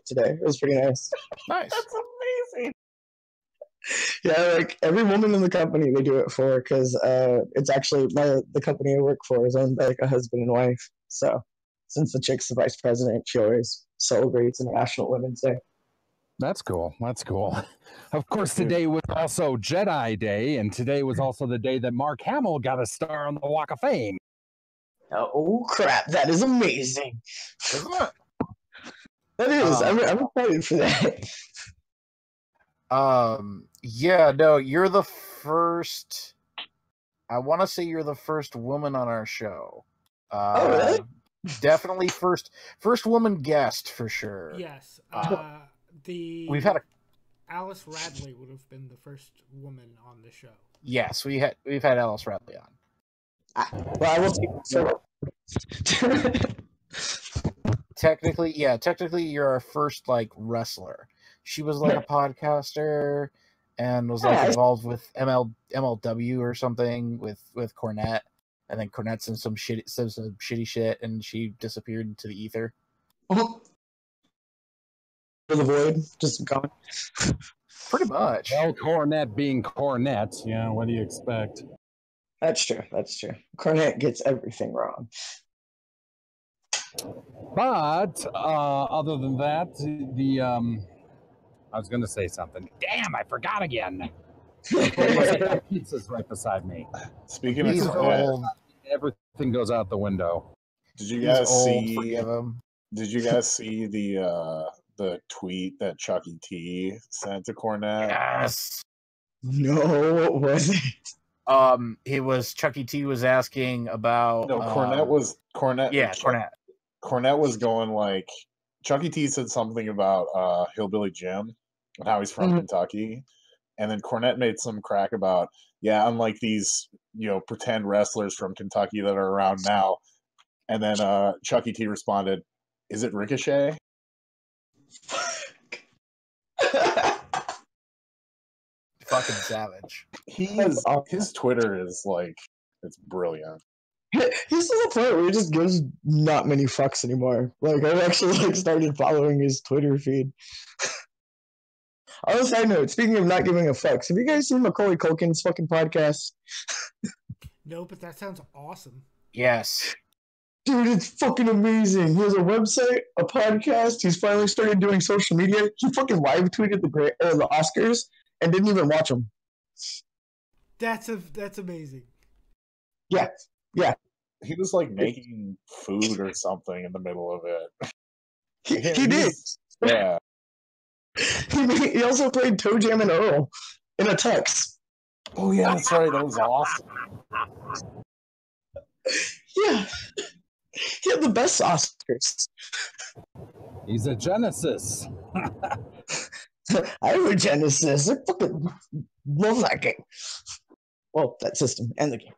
today. It was pretty nice. Nice. That's amazing. Yeah, like every woman in the company they do it for because it's actually the company I work for is owned by like a husband and wife. So since the chick's the vice president, she always celebrates International Women's Day. That's cool. That's cool. Of course, today was also Jedi Day, and today was also the day that Mark Hamill got a star on the Walk of Fame. Oh crap! That is amazing. Isn't it? That is. I'm excited for that. Yeah, no, you're the first. I want to say you're the first woman on our show. Oh, really? Definitely first woman guest for sure. Yes. We've had Alice Radley would have been the first woman on the show. Yes, we've had Alice Radley on. Well, I will take Technically, you're our first like wrestler. She was like a podcaster and was like involved with MLW or something with Cornette, and then Cornette said some shitty shit, and she disappeared into the ether. For the void, just gone. Pretty much. Well, Cornette being Cornette, what do you expect? That's true. Cornette gets everything wrong. But other than that, I was going to say something. Damn, I forgot again. Pizza's right beside me. Speaking of Cornette, everything goes out the window. Did you guys see? Did you guys see the tweet that Chucky T sent to Cornette? Yes. No, what was it? It was Chucky T was asking about. No, Cornette. Yeah, Cornette. Cornette was going like, Chucky T said something about Hillbilly Jim and how he's from Kentucky, and then Cornette made some crack about, unlike these pretend wrestlers from Kentucky that are around now, and then Chucky T responded, "Is it Ricochet?" Fucking savage. His Twitter is like, it's brilliant. He's to the point where he just gives not many fucks anymore. Like, I've actually started following his Twitter feed. On a side note, speaking of not giving a fucks, have you guys seen Macaulay Culkin's fucking podcast? No, but that sounds awesome. Yes. Dude, it's fucking amazing. He has a website, a podcast. He's finally started doing social media. He fucking live tweeted the Oscars and didn't even watch them. That's amazing. Yeah. He was like making food or something in the middle of it. He did. Yeah. He also played Toe Jam and Earl in a tux. Oh yeah, that's right. That was awesome. Yeah. He had the best Oscars. He's a Genesis. I'm a Genesis. I fucking love that game. Well, that system and the game.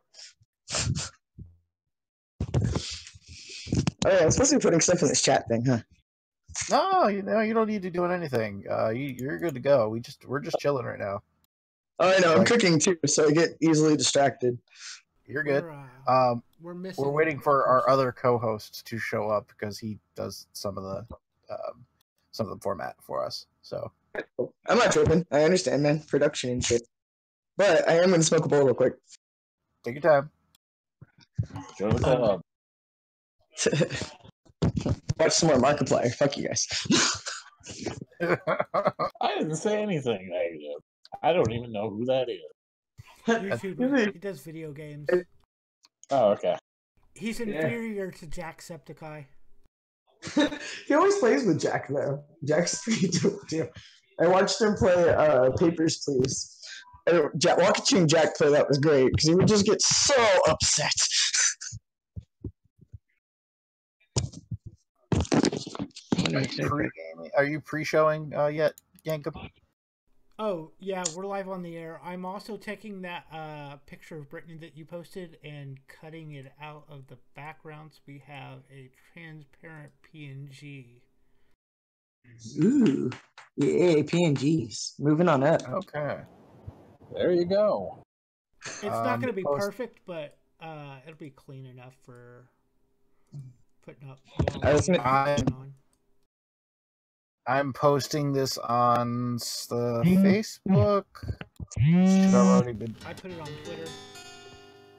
Oh yeah, I'm supposed to be putting stuff in this chat thing, huh? No, you don't need to do anything. You're good to go. We're just chilling right now. Oh, I know. I'm cooking too, so I get easily distracted. You're good. We're waiting for our other co-host to show up because he does some of the format for us. So I'm not tripping. I understand, man. Production and shit. But I am going to smoke a bowl real quick. Take your time. Join the club. Watch some more Markiplier. Fuck you guys. I didn't say anything negative. I don't even know who that is. YouTuber. He does video games. Oh, okay. He's inferior to Jacksepticeye. He always plays with Jack, though. Jack's pretty dope, too. I watched him play Papers, Please. Watching Jack play that was great, because he would just get so upset. Are you pre-showing yet, Yankum? Oh, yeah, we're live on the air. I'm also taking that picture of Brittany that you posted and cutting it out of the background so we have a transparent PNG. Ooh. Yeah, PNGs. Moving on up. Okay. There you go. It's not going to be perfect, but it'll be clean enough for putting up. I'm posting this on the Facebook. Should have already been. I put it on Twitter.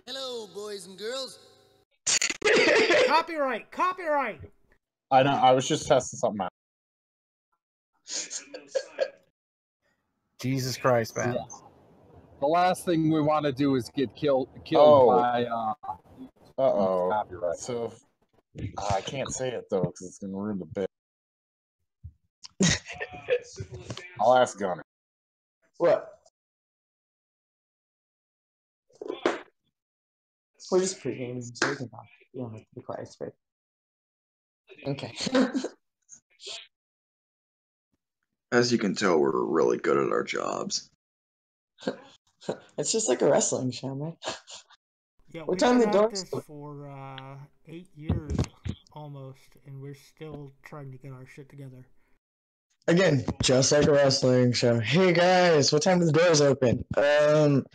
Hello, boys and girls. Copyright! Copyright! I know. I was just testing something out. Jesus Christ, man. Yeah. The last thing we want to do is get killed by copyright. So I can't say it though because it's gonna ruin the bit. I'll ask Gunner. What? We're just pre-gaming, so we can talk. You don't have to be quiet, right? Okay. As you can tell, we're really good at our jobs. It's just like a wrestling show, man. Yeah, What we've time been the at doors this for 8 years almost, and we're still trying to get our shit together. Again, just like a wrestling show. Hey guys, what time do the doors open?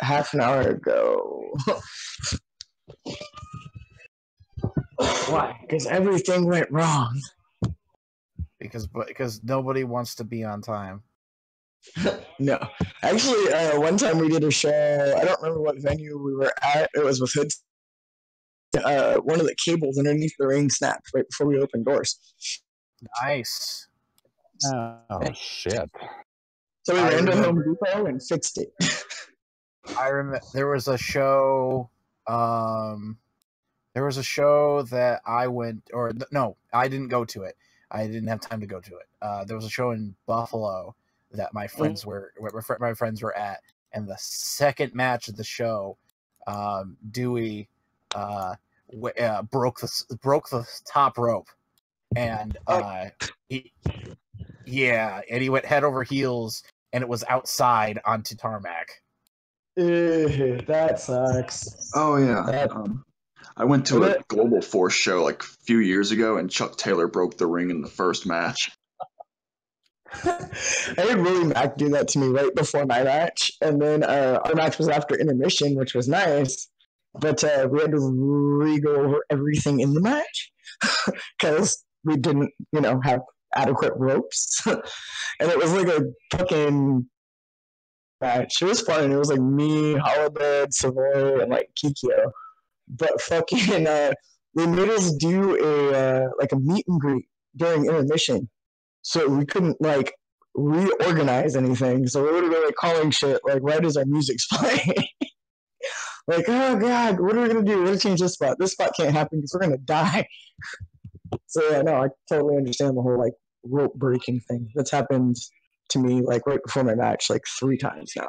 Half an hour ago. Why? Because everything went wrong. Because nobody wants to be on time. No. Actually, one time we did a show, I don't remember what venue we were at. It was with Hood. One of the cables underneath the ring snapped right before we opened doors. Nice. Oh, shit. So we I ran to Home remember. Depot and fixed it. I remember there was a show. There was a show that I went, or no, I didn't go to it. I didn't have time to go to it. There was a show in Buffalo that my friends were at, and the second match of the show, Dewey broke the top rope, and he went head over heels, and it was outside onto tarmac. Ew, that sucks. Oh yeah. I went to a Global Force show like a few years ago, and Chuck Taylor broke the ring in the first match. I had Willie Mack do that to me right before my match, and then our match was after intermission, which was nice, but we had to re-go over everything in the match because we didn't, have adequate ropes, and it was like a fucking match. It was fun. It was like me, Holiday, Savoy, and like Kikyo. But fucking, they made us do a meet and greet during intermission, so we couldn't like reorganize anything. So we would be like calling shit like right as our music's playing. Like, oh god, what are we gonna do? We're gonna change this spot. This spot can't happen because we're gonna die. So yeah, no, I totally understand the whole like rope breaking thing. That's happened to me like right before my match like 3 times now.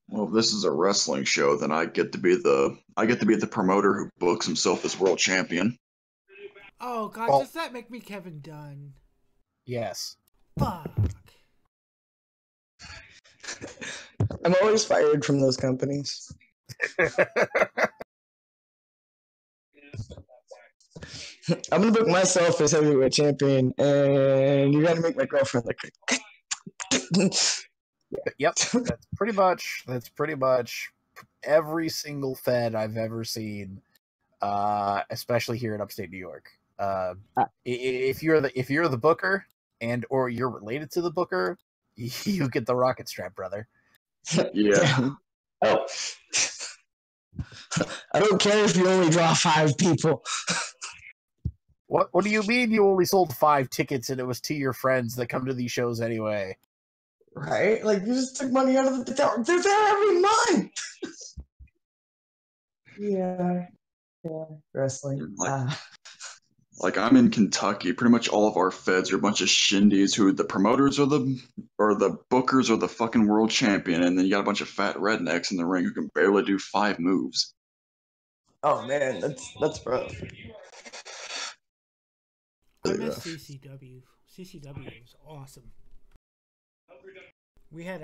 Well, if this is a wrestling show, then I get to be the promoter who books himself as world champion. Oh god, Oh. does that make me Kevin Dunn? Yes. Fuck. I'm always fired from those companies. I'm gonna book myself as heavyweight champion, and you gotta make my girlfriend like. Yep, that's pretty much every single Fed I've ever seen, especially here in upstate New York. If you're the booker and or you're related to the booker, you get the rocket strap, brother. Yeah. Oh. I don't care if you only draw 5 people. What do you mean you only sold 5 tickets and it was to your friends that come to these shows anyway? Right? Like, you just took money out of the... They're there every month! Yeah. Wrestling. Like I'm in Kentucky. Pretty much all of our feds are a bunch of shindies who the promoters are the bookers are the fucking world champion, and then you got a bunch of fat rednecks in the ring who can barely do 5 moves. Oh, man, that's rough. I miss CCW. CCW was awesome. We had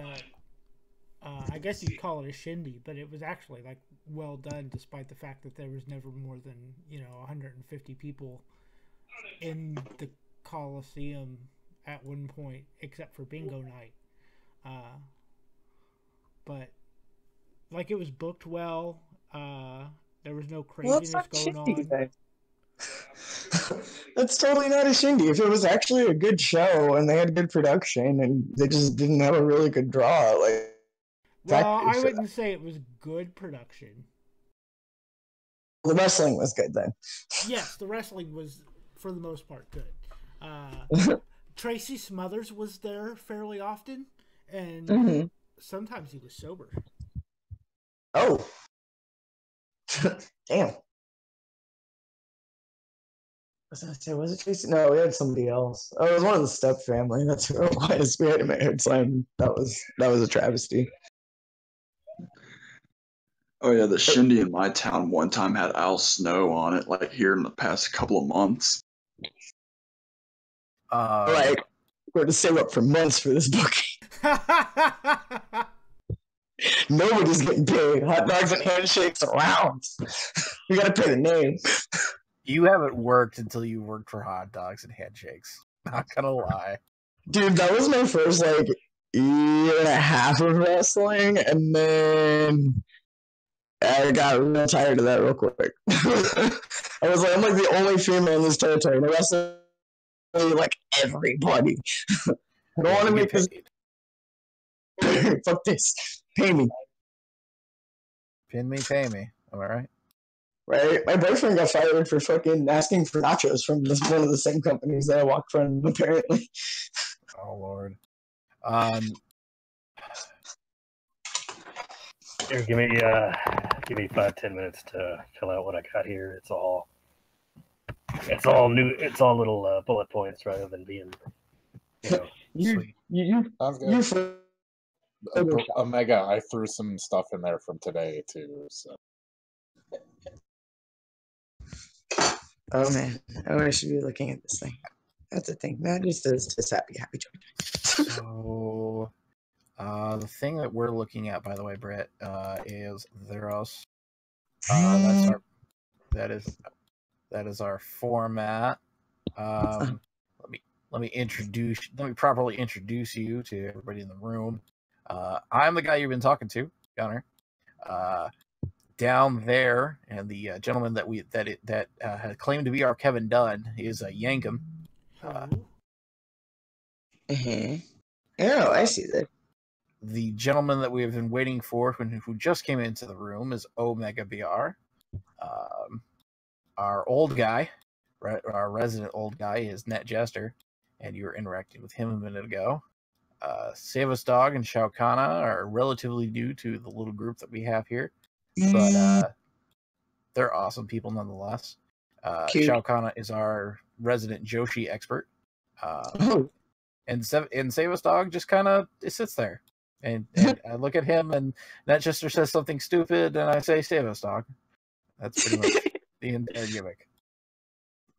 I guess you'd call it a shindy, but it was actually like well done, despite the fact that there was never more than 150 people in the Coliseum at one point, except for bingo night. But like it was booked well. There was no Well, that's craziness not going shindy on. then. That's totally not a shindy. If it was actually a good show and they had good production and they just didn't have a really good draw, like Well, factors I for wouldn't say it was good production. that. The wrestling was good then. Yes, the wrestling was, for the most part, good. Tracy Smothers was there fairly often, and sometimes he was sober. Oh. Damn. Was it Tracy? No, we had somebody else. Oh, it was one of the Step family. That's who it was. We had him at Head Slam. That was a travesty. Oh yeah, the shindy in my town one time had Al Snow on it, like here in the past couple of months. Like, we're to save up for months for this booking. Nobody's getting paid. Hot dogs and handshakes and rounds. We gotta pay the name. You haven't worked until you worked for hot dogs and handshakes. Not gonna lie. Dude, that was my first like year and a half of wrestling, and then I got real tired of that real quick. I was like, I'm like the only female in this territory. The rest of like everybody. I don't want to make this. Fuck this. Pay me. Pin me, pay me. Am I right? Right? My boyfriend got fired for fucking asking for nachos from one of the same companies that I walk from, apparently. Oh, Lord. Here, give me 5-10 minutes to fill out what I got here. It's all new. It's all little bullet points rather than being, Sweet. Sounds good. Omega, I threw some stuff in there from today too. So. Oh man, I should be looking at this thing. That's the thing. That just is happy joy. So, the thing that we're looking at, by the way, Brett, is Theros. That is our format. Let me properly introduce you to everybody in the room. I'm the guy you've been talking to, Gunner. Down there, and the gentleman that had claimed to be our Kevin Dunn is Yankum. Oh, I see that. The gentleman that we have been waiting for, who just came into the room, is Omega BR. Our old guy, our resident old guy, is Net Jester, and you were interacting with him a minute ago. Savus Dog and Shao Kana are relatively new to the little group that we have here, but they're awesome people nonetheless. Shao Kana is our resident Joshi expert, and Savus Dog just kind of sits there, and I look at him, and Net Jester says something stupid, and I say Savus Dog. That's pretty much the entire gimmick.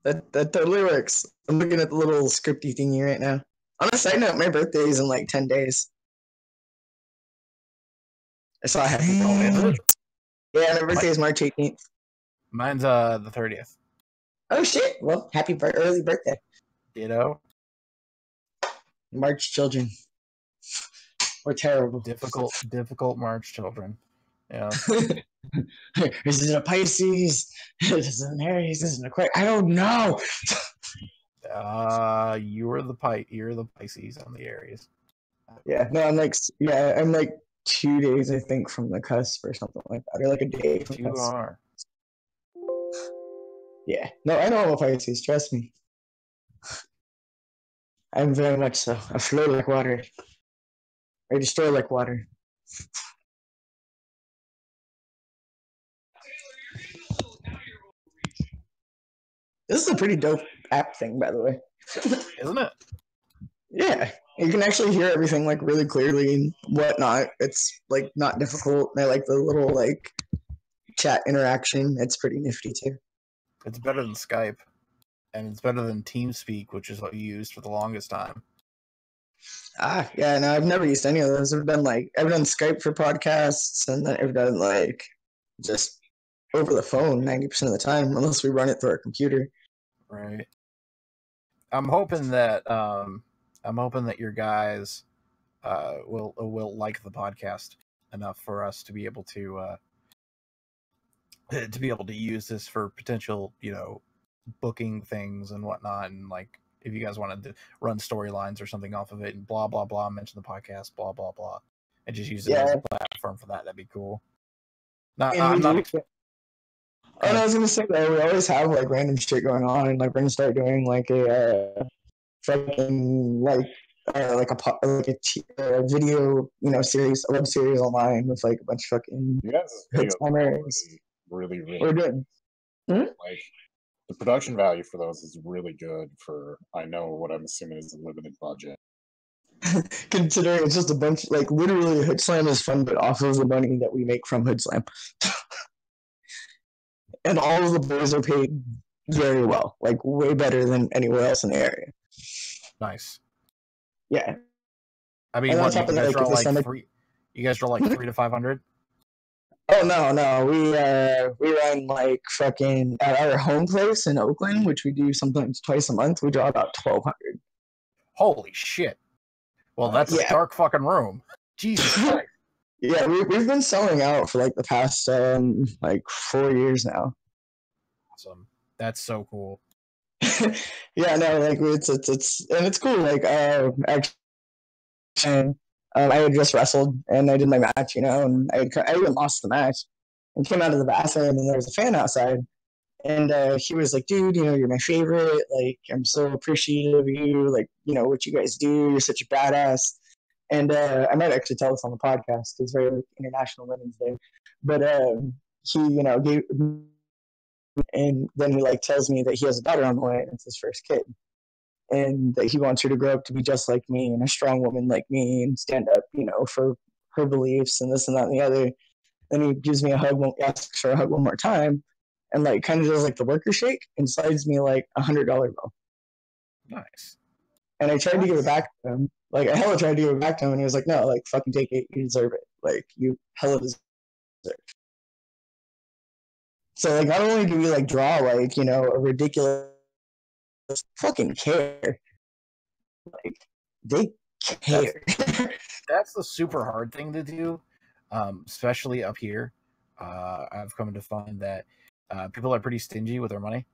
That totally works. I'm looking at the little scripty thingy right now. On a side note, my birthday is in like 10 days. I saw it happen. Yeah, my birthday is March 18th. Mine's the 30th. Oh shit! Well, happy early birthday. March children. We're terrible. Difficult March children. Yeah. Is it a Pisces? Is it an Aries? Is it an Aquarius? I don't know. You're the Pisces on the Aries. Yeah, no, I'm like 2 days, I think, from the cusp or something like that, or like a day from the cusp. You are. Yeah, no, I know I'm a Pisces. Trust me. I'm very much so. I flow like water. I destroy like water. This is a pretty dope app thing, by the way. Isn't it? Yeah, you can actually hear everything like really clearly and whatnot. It's like not difficult. I like the little like chat interaction. It's pretty nifty too. It's better than Skype, and it's better than TeamSpeak, which is what you used for the longest time. Yeah, no, I've never used any of those. I've done Skype for podcasts, and then I've done like just over the phone 90% of the time, unless we run it through our computer. Right. I'm hoping that your guys will like the podcast enough for us to be able to to be able to use this for potential, booking things and whatnot, and like if you guys wanted to run storylines or something off of it and blah blah blah, mention the podcast, blah blah blah, and just use it as a platform for that. That'd be cool. I was gonna say that we always have like random shit going on, and like we're gonna start doing like a fucking a video, series, a web series online with like a bunch of fucking really we're doing. Like the production value for those is really good for, I know what I'm assuming is a limited budget. Considering it's just a bunch, like literally Hood Slam is fun, but off of the money that we make from Hood Slam. And all of the boys are paid very well, like way better than anywhere else in the area. Nice. Yeah. I mean, what, you guys draw like three? You guys draw like 300 to 500? Oh no, we run like fucking at our home place in Oakland, which we do sometimes twice a month. We draw about 1,200. Holy shit! Well, that's a dark fucking room. Jesus Christ. Yeah, we've been selling out for like the past 4 years now. Awesome. That's so cool. Yeah, no, like it's cool. Like actually, I had just wrestled and I did my match, and I even lost the match and came out of the bathroom and there was a fan outside. And he was like, dude, you're my favorite. Like, I'm so appreciative of you. Like, what you guys do. You're such a badass. And I might actually tell this on the podcast because it's very like, International Women's Day. But he, gave, and then he like tells me that he has a daughter on the way and it's his first kid. And that he wants her to grow up to be just like me and a strong woman like me and stand up, for her beliefs and this and that and the other. Then he gives me a hug, asks for a hug one more time, and like kind of does like the worker shake and slides me like $100 bill. Nice. And I tried to give it back to him. Like I hella tried to give it back to him, and he was like, "No, like fucking take it. You deserve it. Like you hella deserve it." So like, not only do we like draw like a ridiculous fucking care, like they care. That's the super hard thing to do, especially up here. I've come to find that people are pretty stingy with their money.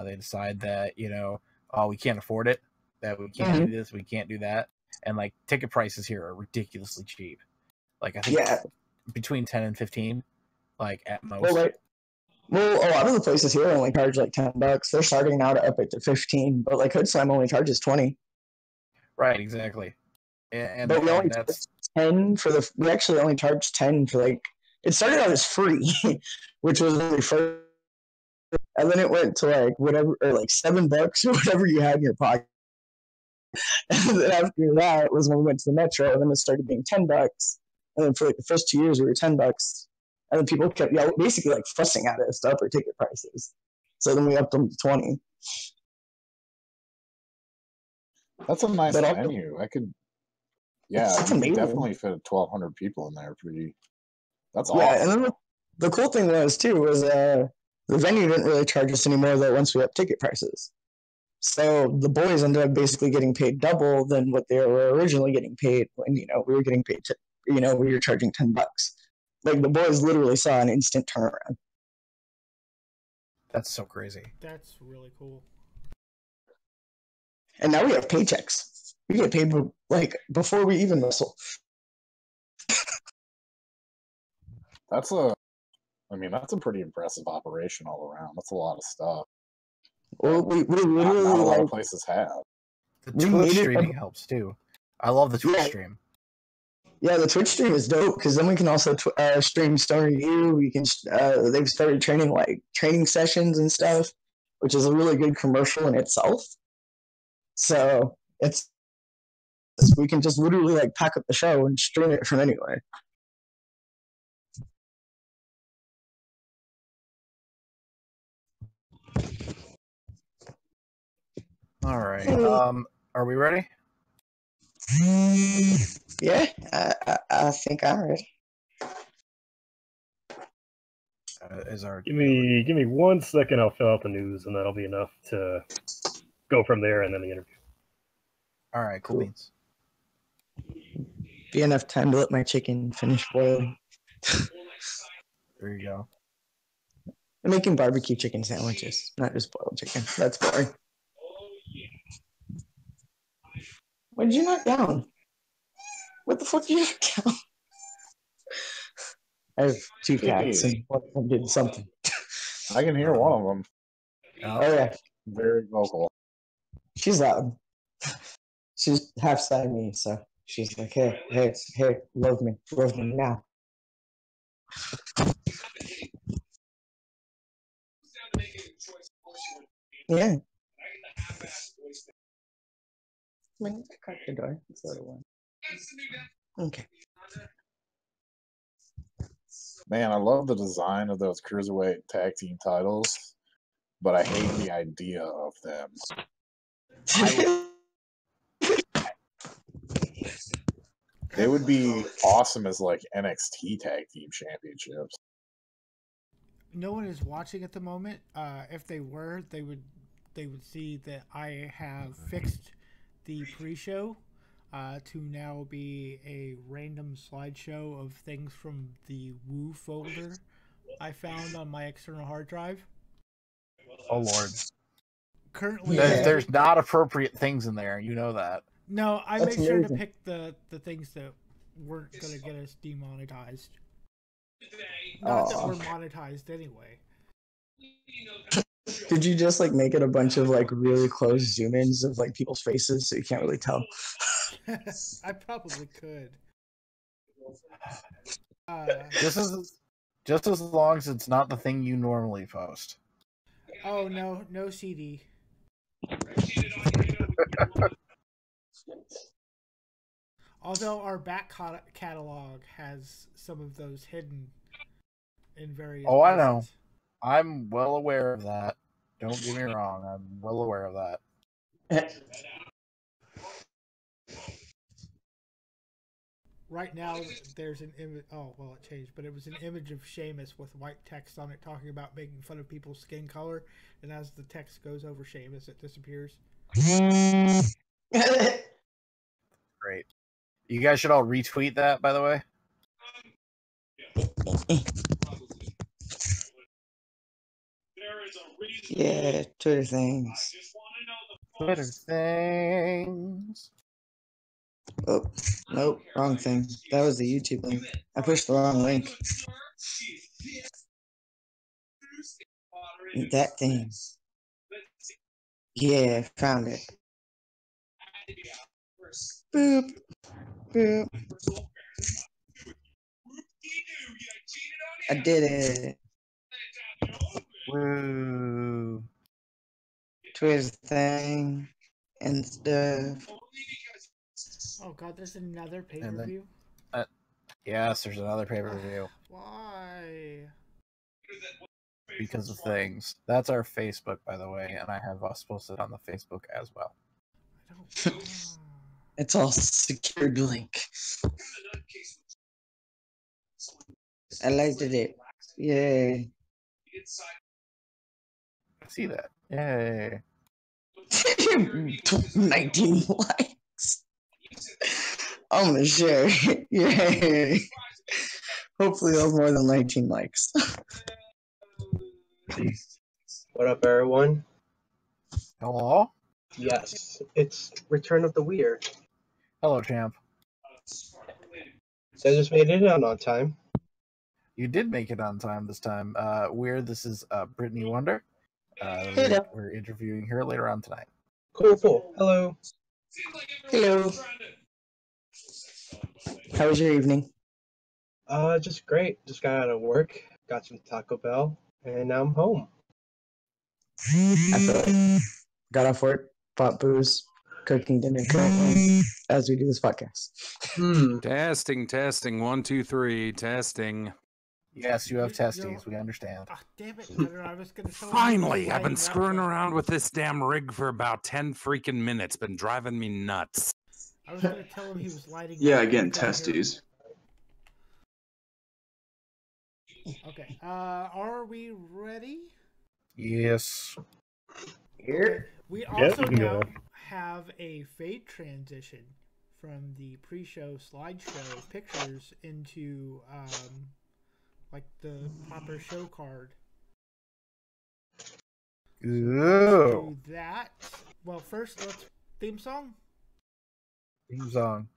They decide that we can't afford it, that we can't do this, we can't do that, and like ticket prices here are ridiculously cheap. Like I think between 10 and 15, like at most. Well, a lot of the places here only charge like $10. They're starting now to up it to 15, but like Hood Slam only charges 20. Right, exactly. And but we only charge 10 for the. We actually only charge 10 for like. It started out as free, which was really first, and then it went to like whatever, or like $7 or whatever you had in your pocket. And then after that was when we went to the Metro, and then it started being $10. And then for like the first 2 years, we were $10. And then people kept basically like fussing at us to up our ticket prices. So then we upped them to 20. That's a nice venue. I could, you could definitely fit 1,200 people in there. That's awesome. Yeah, and then the cool thing was the venue didn't really charge us anymore though once we upped ticket prices. So the boys ended up basically getting paid double than what they were originally getting paid when we were getting paid we were charging $10. Like the boys literally saw an instant turnaround. That's so crazy. That's really cool. And now we have paychecks. We get paid like before we even wrestle. That's a pretty impressive operation all around. That's a lot of stuff. Well, we literally not a lot of places have. The Twitch streaming helps too. I love the Twitch stream. Yeah, the Twitch stream is dope because then we can also stream Stoner U. We can they've started training sessions and stuff, which is a really good commercial in itself. So we can just literally like pack up the show and stream it from anywhere. All right. Are we ready? Yeah, I think I'm ready. Give me 1 second. I'll fill out the news, and that'll be enough to go from there, and then the interview. All right, cool beans. Be enough time to let my chicken finish boiling. There you go. I'm making barbecue chicken sandwiches, not just boiled chicken. That's boring. What did you knock down? What the fuck did you knock down? I have 2 cats, and one of them did something. I can hear one of them. Oh, yeah. Very vocal. She's loud. She's half Siamese, so she's like, hey, love me now. Yeah. Crack the door. It's a little one. Okay. Man, I love the design of those cruiserweight tag team titles, but I hate the idea of them. They would be awesome as like NXT tag team championships. No one is watching at the moment. If they were, they would see that I have fixed the pre-show to now be a random slideshow of things from the Woo folder I found on my external hard drive. Oh Lord! Currently, there's not appropriate things in there. You know that. No, I made sure to pick the things that weren't going to get us demonetized. Not that we're monetized anyway. Did you just like make it a bunch of like really close zoom-ins of like people's faces so you can't really tell? I probably could. Just as long as it's not the thing you normally post. Oh no CD. Although our back catalog has some of those hidden in various places. I know. I'm well aware of that. Don't get me wrong. I'm well aware of that. Right now, there's an image. Oh, well, it changed, but it was an image of Sheamus with white text on it talking about making fun of people's skin color. And as the text goes over Sheamus, it disappears. Great. You guys should all retweet that, by the way. Yeah, Twitter things. Twitter things. Oh, nope, wrong thing. That was the YouTube link. I pushed the wrong link. That thing. Yeah, found it. Boop. Boop. I did it. Woo. Twitter thing and stuff. Oh god, there's another pay-per-view? Yes, there's another pay-per-view. Why? Because of things. That's our Facebook, by the way, and I have us posted on the Facebook as well. I don't It's all secured link. I liked it. Yay. I see that. Yay. 19 likes. I'm gonna share it. Yay. Hopefully those more than 19 likes. What up, everyone? Hello? Yes, it's Return of the Weir. Hello, champ. So I just made it out on time. You did make it on time this time. This is Brittany Wonder. We're interviewing her later on tonight. Cool. Hello. Hello. How was your evening? Just great. Just got out of work, got some Taco Bell, and now I'm home. I feel like got off work, bought booze, cooking dinner currently as we do this podcast. Testing. 1, 2, 3. Testing. Yes, you have testes. We understand. Oh, damn it, Cutter. I was going to tell Finally, I've been screwing around with this damn rig for about 10 freaking minutes. Been driving me nuts. I was going to tell him he was lighting Yeah, up. again, testes. Okay. Are we ready? Yes. Here. We also now have a fade transition from the pre-show slideshow pictures into like the proper show card. Ooh. Let's do that. Well, first, let's theme song. Theme song.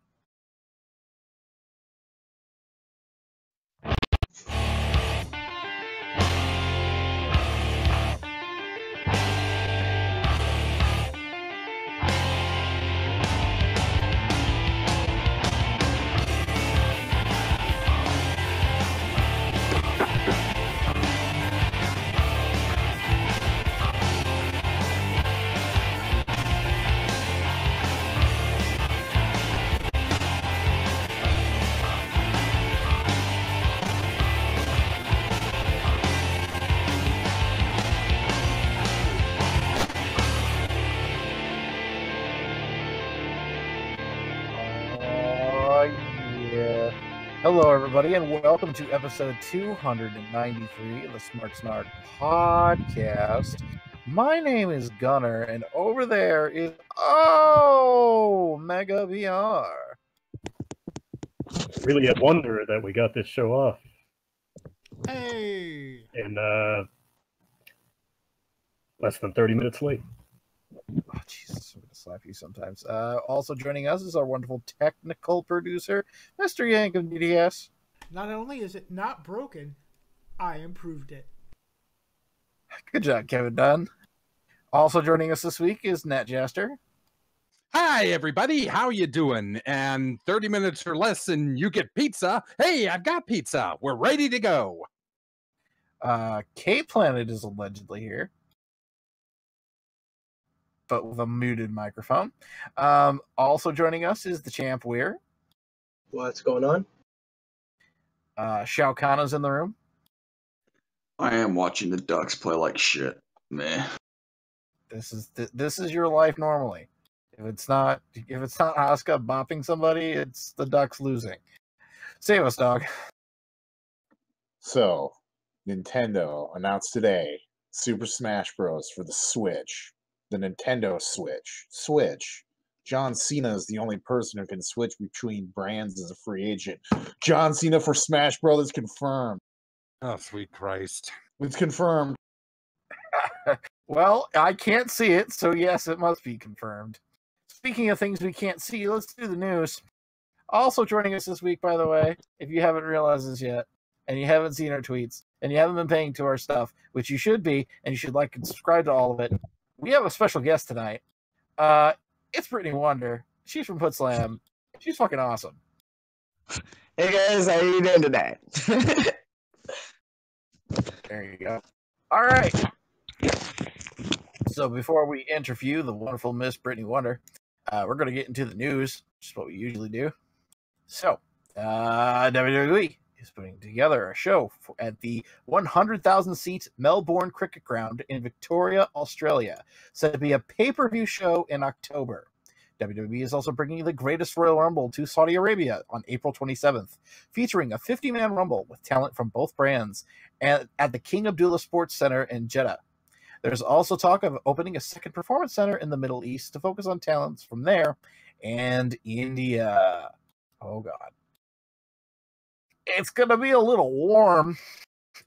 Yeah. Hello, everybody, and welcome to episode 293 of the Smark Snark podcast. My name is Gunner, and over there is Mega VR. Really a wonder that we got this show off. Hey! And less than 30 minutes late. Oh, Jesus, I'm going to slap you sometimes. Also joining us is our wonderful technical producer, Mr. Yank of DDS. Not only is it not broken, I improved it. Good job, Kevin Dunn. Also joining us this week is Nat Jaster. Hi, everybody. How you doing? And 30 minutes or less and you get pizza. Hey, I've got pizza. We're ready to go. K-Planet is allegedly here, but with a muted microphone. Also joining us is the Champ Weir. What's going on? Shao Kahn's in the room. I am watching the Ducks play like shit. Meh. This is your life normally. If it's not Asuka bopping somebody, it's the Ducks losing. Save us, dog. So, Nintendo announced today Super Smash Bros. For the Switch. The Nintendo Switch. Switch. John Cena is the only person who can switch between brands as a free agent. John Cena for Smash Bros. Confirmed. Oh, sweet Christ. It's confirmed. Well, I can't see it, so yes, it must be confirmed. Speaking of things we can't see, let's do the news. Also joining us this week, by the way, if you haven't realized this yet, and you haven't seen our tweets, and you haven't been paying to our stuff, which you should be, and you should like and subscribe to all of it, we have a special guest tonight. It's Brittany Wonder. She's from Put Slam. She's fucking awesome. Hey guys, how you doing today? There you go. All right. So before we interview the wonderful Miss Brittany Wonder, we're going to get into the news, which is what we usually do. So, WWE is putting together a show at the 100,000-seat Melbourne Cricket Ground in Victoria, Australia, said to be a pay-per-view show in October. WWE is also bringing the Greatest Royal Rumble to Saudi Arabia on April 27th, featuring a 50-man Rumble with talent from both brands and at the King Abdullah Sports Center in Jeddah. There's also talk of opening a second performance center in the Middle East to focus on talents from there and India. Oh, God. It's going to be a little warm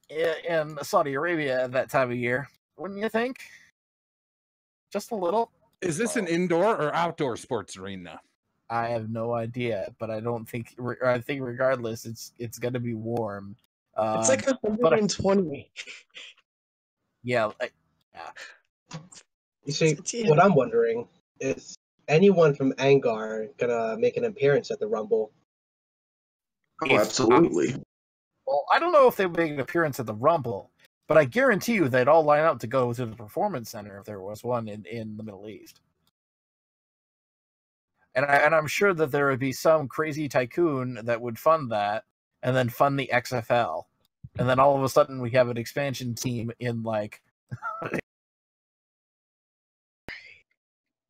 in Saudi Arabia at that time of year, wouldn't you think? Just a little. Is this an indoor or outdoor sports arena? I have no idea, but I think regardless, it's going to be warm. It's like 120. Yeah. You see, what I'm wondering is anyone from Angar gonna make an appearance at the Rumble? Oh, absolutely. Well, I don't know if they would make an appearance at the Rumble, but I guarantee you they'd all line up to go to the Performance Center if there was one in the Middle East. And I'm sure that there would be some crazy tycoon that would fund that and then fund the XFL. And then all of a sudden we have an expansion team in like...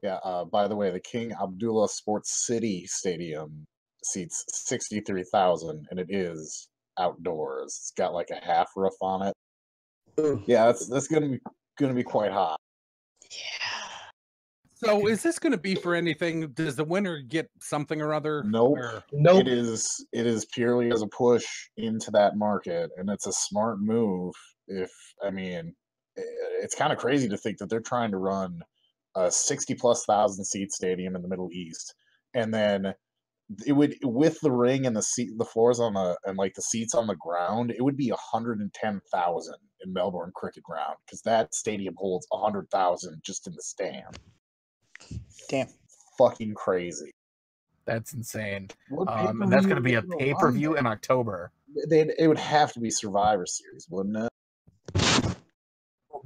Yeah, by the way, the King Abdullah Sports City Stadium seats 63,000, and it is outdoors. It's got like a half roof on it. Ooh. Yeah, that's gonna be quite hot. Yeah. So is this going to be for anything? Does the winner get something or other? Nope. Nope. It is purely as a push into that market, and it's a smart move. it's kind of crazy to think that they're trying to run a 60+ thousand seat stadium in the Middle East, and then it would, with the ring and the floors on the, and like the seats on the ground, it would be 110,000 in Melbourne Cricket Ground, because that stadium holds 100,000 just in the stand. Damn. Fucking crazy. That's insane. What And that's going to be a pay-per-view pay-per-view in October. It would have to be Survivor Series, wouldn't it?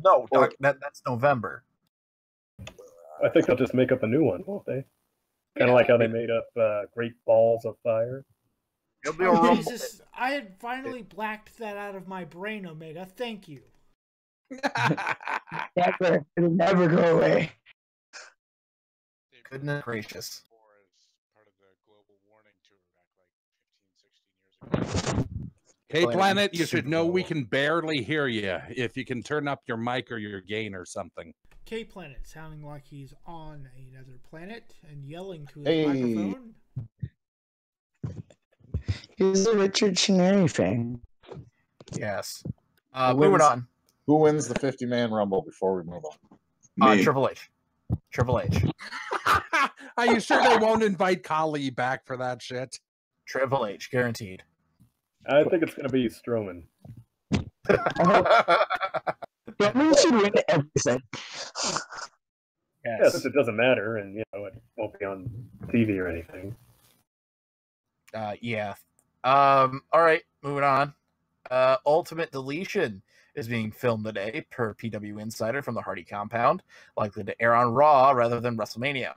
No, that's November. I think they'll just make up a new one, won't they? Kind of like how they made up Great Balls of Fire. It'll be a Rumble. Jesus, I had finally blacked that out of my brain, Omega. Thank you. It'll never go away. Goodness gracious. Hey, Planet, you should know we can barely hear you. If you can turn up your mic or your gain or something. K-Planet sounding like he's on another planet and yelling to his microphone. He's a Richard Chenary fan. Yes. Moving on. Who wins the 50-man Rumble before we move on? Triple H. Triple H. Are you sure they won't invite Kali back for that shit? Triple H, guaranteed. I think it's going to be Strowman. Strowman should win everything. Yes. Yeah, since it doesn't matter, and it won't be on TV or anything. Yeah. All right, moving on. Ultimate Deletion is being filmed today, per PW Insider from the Hardy compound, likely to air on Raw rather than WrestleMania.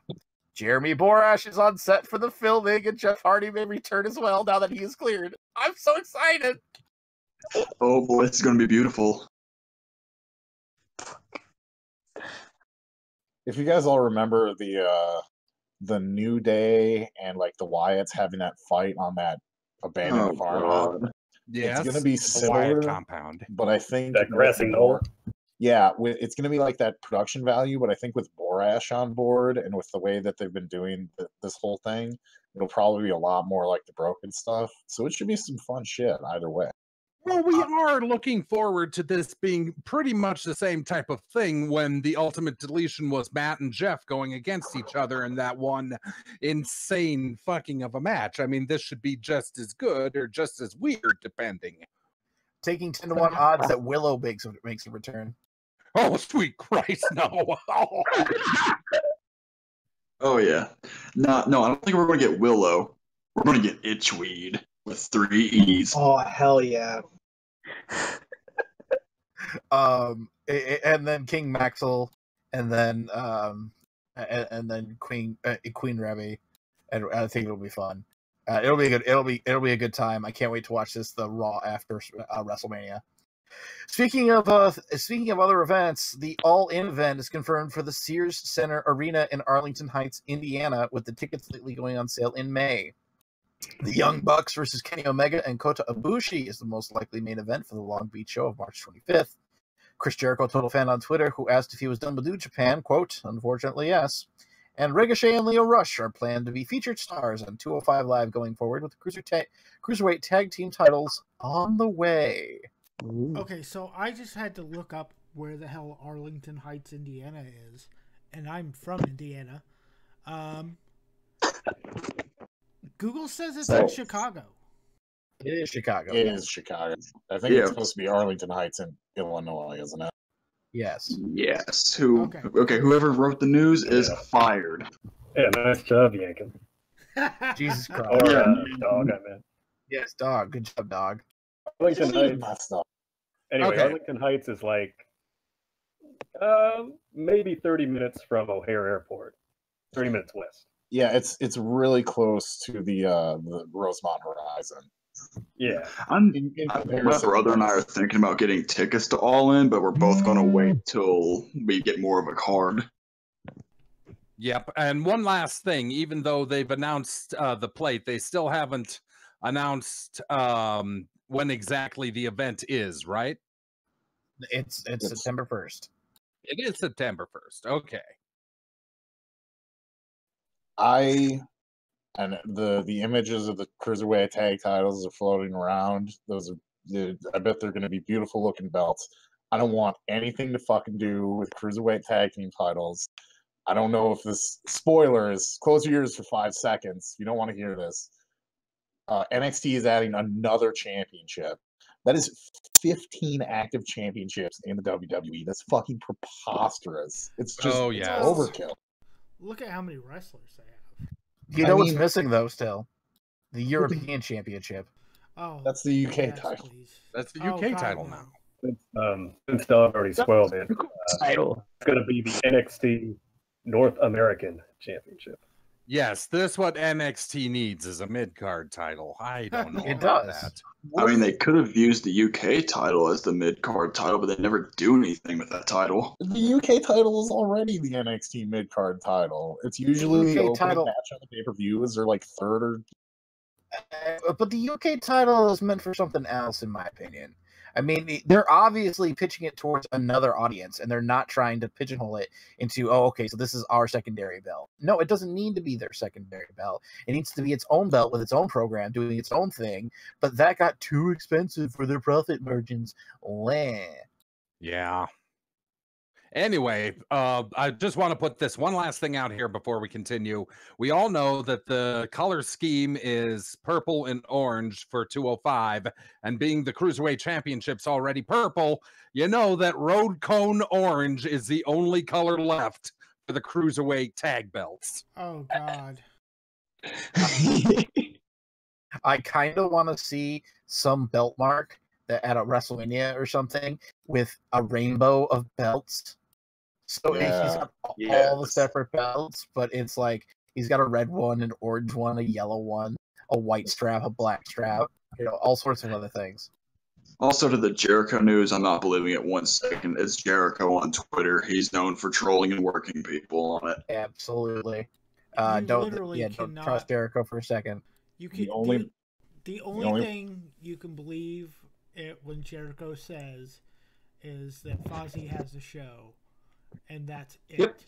Jeremy Borash is on set for the filming, and Jeff Hardy may return as well now that he is cleared. I'm so excited! Oh boy, this is going to be beautiful. If you guys all remember the New Day and like the Wyatts having that fight on that abandoned farm, yes, it's going to be similar, compound, but I think that grassy knoll. Yeah, it's going to be like that production value, but I think with Borash on board and with the way that they've been doing this whole thing, it'll probably be a lot more like the Broken stuff. So it should be some fun shit either way. Well, we are looking forward to this being pretty much the same type of thing when the Ultimate Deletion was Matt and Jeff going against each other in that one insane fucking of a match. I mean, this should be just as good or just as weird, depending. Taking 10-1 odds that Willow makes a return. Oh, sweet Christ, no. Oh, yeah. No, I don't think we're going to get Willow. We're going to get Itchweed with 3 E's. Oh, hell yeah. And then King Maxwell, and then Queen Reby, and I think it'll be fun. It'll be good. It'll be a good time. I can't wait to watch the Raw after WrestleMania. Speaking of other events, the All In event is confirmed for the Sears Center Arena in Arlington Heights, Indiana, with the tickets lately going on sale in May. The Young Bucks versus Kenny Omega and Kota Ibushi is the most likely main event for the Long Beach show of March 25th. Chris Jericho, Total Fan on Twitter, who asked if he was done with New Japan, quote, "Unfortunately, yes." And Ricochet and Lio Rush are planned to be featured stars on 205 Live going forward, with the Cruiserweight Tag Team titles on the way. Okay, so I just had to look up where the hell Arlington Heights, Indiana is, and I'm from Indiana. Google says it's in Chicago. It is Chicago. It is Chicago. I think it's supposed to be Arlington Heights in Illinois, isn't it? Yes. Yes. Whoever wrote the news is fired. Yeah, nice job, Yankin. Jesus Christ. Or dog, I meant. Yes, dog. Good job, dog. Arlington Heights. Anyway, Okay. Arlington Heights is like maybe 30 minutes from O'Hare Airport. 30 minutes west. Yeah, it's really close to the Rosemont Horizon. Yeah. My brother and I are thinking about getting tickets to All In, but we're both going to wait till we get more of a card. Yep. And one last thing, even though they've announced the plate, they still haven't announced when exactly the event is, right? It's September 1st. It is September 1st. Okay. And the images of the Cruiserweight tag titles are floating around. I bet they're going to be beautiful looking belts. I don't want anything to fucking do with cruiserweight tag team titles. I don't know if this spoilers. Close your ears for 5 seconds. You don't want to hear this. NXT is adding another championship. That is 15 active championships in the WWE. That's fucking preposterous. It's just it's overkill. Look at how many wrestlers they have. You know what's missing though? Still, the European Championship. Oh, that's the UK title. Please. That's the UK title now. Since I've already spoiled it, title. It's going to be the NXT North American Championship. Yes, this is what NXT needs is a mid-card title. I don't know. It about does. That. I mean, they could have used the UK title as the mid-card title, but they never do anything with that title. The UK title is already the NXT mid-card title. It's usually the opening match on the pay-per-view is their like third or... But the UK title is meant for something else, in my opinion. I mean, they're obviously pitching it towards another audience, and they're not trying to pigeonhole it into, oh, okay, so this is our secondary belt. No, it doesn't need to be their secondary belt. It needs to be its own belt with its own program, doing its own thing, but that got too expensive for their profit margins. Yeah. Anyway, I just want to put this one last thing out here before we continue. We all know that the color scheme is purple and orange for 205, and being the Cruiserweight Championship's already purple, you know that Road Cone Orange is the only color left for the Cruiserweight tag belts. Oh, God. I kind of want to see some belt mark that at a WrestleMania or something with a rainbow of belts. So he's got all the separate belts, but it's like he's got a red one, an orange one, a yellow one, a white strap, a black strap, all sorts of other things. Also, to the Jericho news, I'm not believing it 1 second. It's Jericho on Twitter. He's known for trolling and working people on it. Absolutely. Don't trust Jericho for a second. You can the only thing you can believe it when Jericho says is that Fozzy has a show. And that's it. Yep.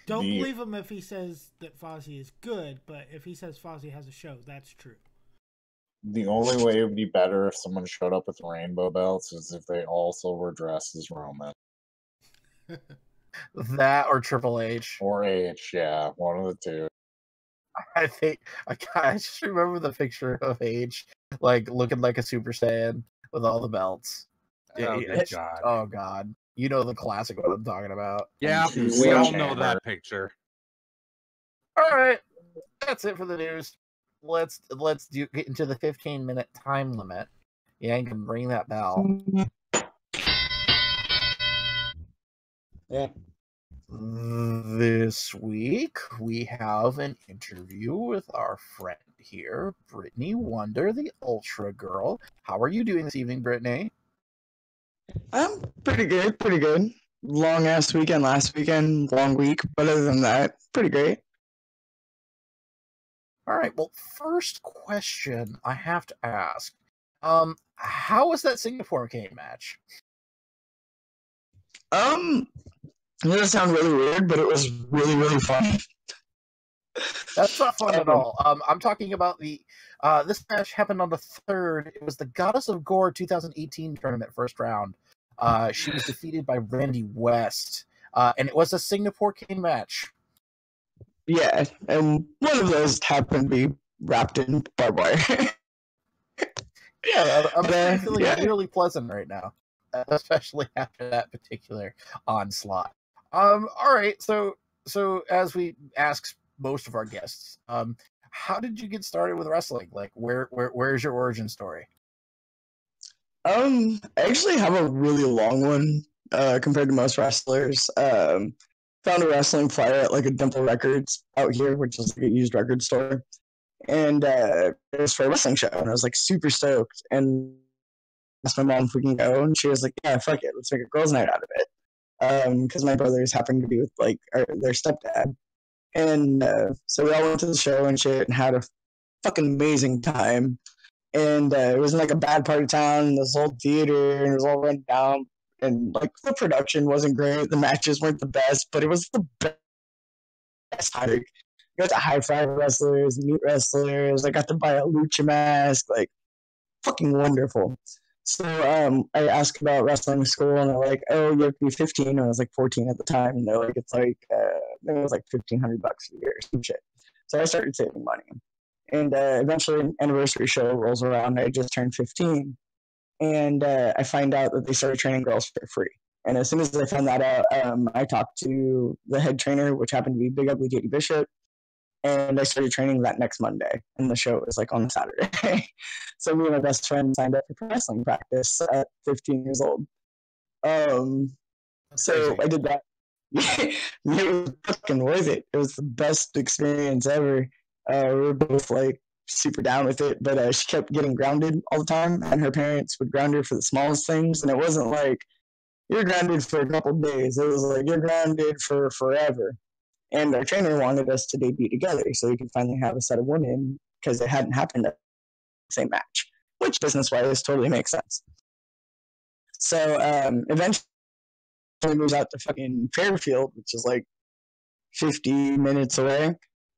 Don't believe him if he says that Fozzy is good, but if he says Fozzy has a show, that's true. The only way it would be better if someone showed up with rainbow belts is if they also were dressed as Roman. That or Triple H. Or H, yeah. One of the two. I think I just remember the picture of H like looking like a Super Saiyan with all the belts. Oh, God. Oh, God. You know the classic what I'm talking about. Yeah, we all know that picture. All right. That's it for the news. Let's get into the 15-minute time limit. Yeah, you can ring that bell. Yeah. This week, we have an interview with our friend here, Brittany Wonder, the Ultra Girl. How are you doing this evening, Brittany? I'm pretty good. Long ass weekend last weekend, long week, but other than that, pretty great. All right, well, first question I have to ask. How was that Singapore game match? It doesn't sound really weird, but it was really, really fun. That's not fun at all. I'm talking about the this match happened on the 3rd. It was the Goddess of Gore 2018 tournament first round. She was defeated by Randy West, and it was a Singapore King match. Yeah, and one of those happened to be wrapped in barbed wire. Yeah, I'm feeling really pleasant right now, especially after that particular onslaught. All right, so as we ask most of our guests, how did you get started with wrestling? Like, where's your origin story? I actually have a really long one compared to most wrestlers. Found a wrestling flyer at like a Dimple Records out here, which is like a used record store, and it was for a wrestling show, and I was like super stoked. And asked my mom if we can go, and she was like, "Yeah, fuck it, let's make a girls' night out of it." Because my brothers happened to be with like their stepdad, and so we all went to the show and shit, and had a fucking amazing time. And it was in like a bad part of town, this old theater, and it was all run down. And like the production wasn't great, the matches weren't the best, but it was the best time. I got to high five wrestlers, meet wrestlers. I got to buy a lucha mask, like fucking wonderful. So I asked about wrestling school, and they're like, "Oh, you have to be 15." And I was like 14 at the time, and they're like, "It's like it was like $1,500 a year or some shit." So I started saving money, and eventually an anniversary show rolls around. I just turned 15, and I find out that they started training girls for free. And as soon as I found that out, I talked to the head trainer, which happened to be Big Ugly JD Bishop, and I started training that next Monday, and the show was like on a Saturday. So me and my best friend signed up for pro wrestling practice at 15 years old. So I did that. It was fucking worth it. It was the best experience ever. We were both like super down with it, but she kept getting grounded all the time, and her parents would ground her for the smallest things, and it wasn't like you're grounded for a couple of days. It was like you're grounded for forever. And our trainer wanted us to debut together so we could finally have a set of women because it hadn't happened at the same match, which business-wise totally makes sense. So eventually we moves out to fucking Fairfield, which is like 50 minutes away,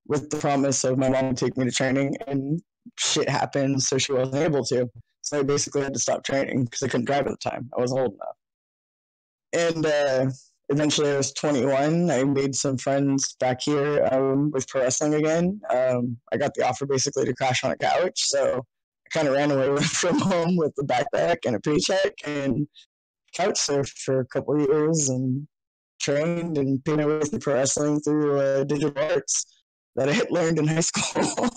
with the promise of my mom would take me to training, and shit happened, so she wasn't able to. So I basically had to stop training because I couldn't drive at the time. I wasn't old enough. And eventually I was 21. I made some friends back here with pro wrestling again. I got the offer basically to crash on a couch, so I kind of ran away from home with a backpack and a paycheck and couch surfed for a couple of years and trained and paid my way through pro wrestling through digital arts that I had learned in high school.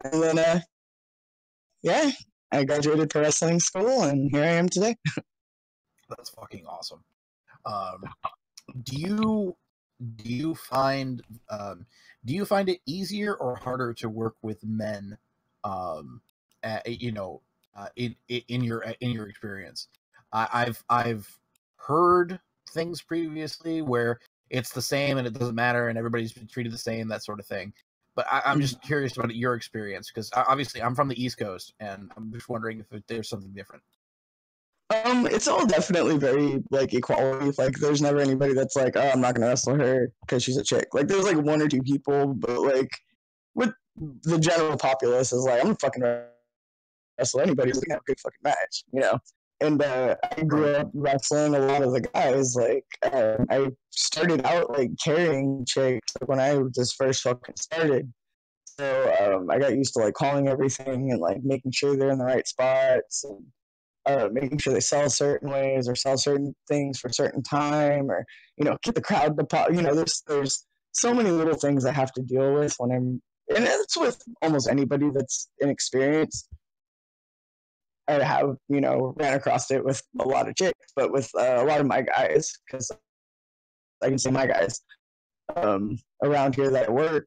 And then, yeah, I graduated pro wrestling school, and here I am today. That's fucking awesome. Do you find it easier or harder to work with men? In your experience, I've heard things previously where it's the same and it doesn't matter and everybody's been treated the same, that sort of thing. But I'm just curious about your experience because obviously I'm from the East Coast and I'm just wondering if there's something different. It's all definitely very like equality. Like, there's never anybody that's like, "Oh, I'm not gonna wrestle her because she's a chick." Like, there's like one or two people, but like with the general populace is like, "I'm gonna fucking wrestle anybody who's gonna have a good fucking match," you know. And I grew up wrestling a lot of the guys. Like, I started out like carrying chicks like, when I just first fucking started. So I got used to like calling everything and like making sure they're in the right spots and making sure they sell certain ways or sell certain things for a certain time, or get the crowd to pop. There's so many little things I have to deal with when and it's with almost anybody that's inexperienced. I have ran across it with a lot of chicks, but with a lot of my guys, because I can say my guys around here that work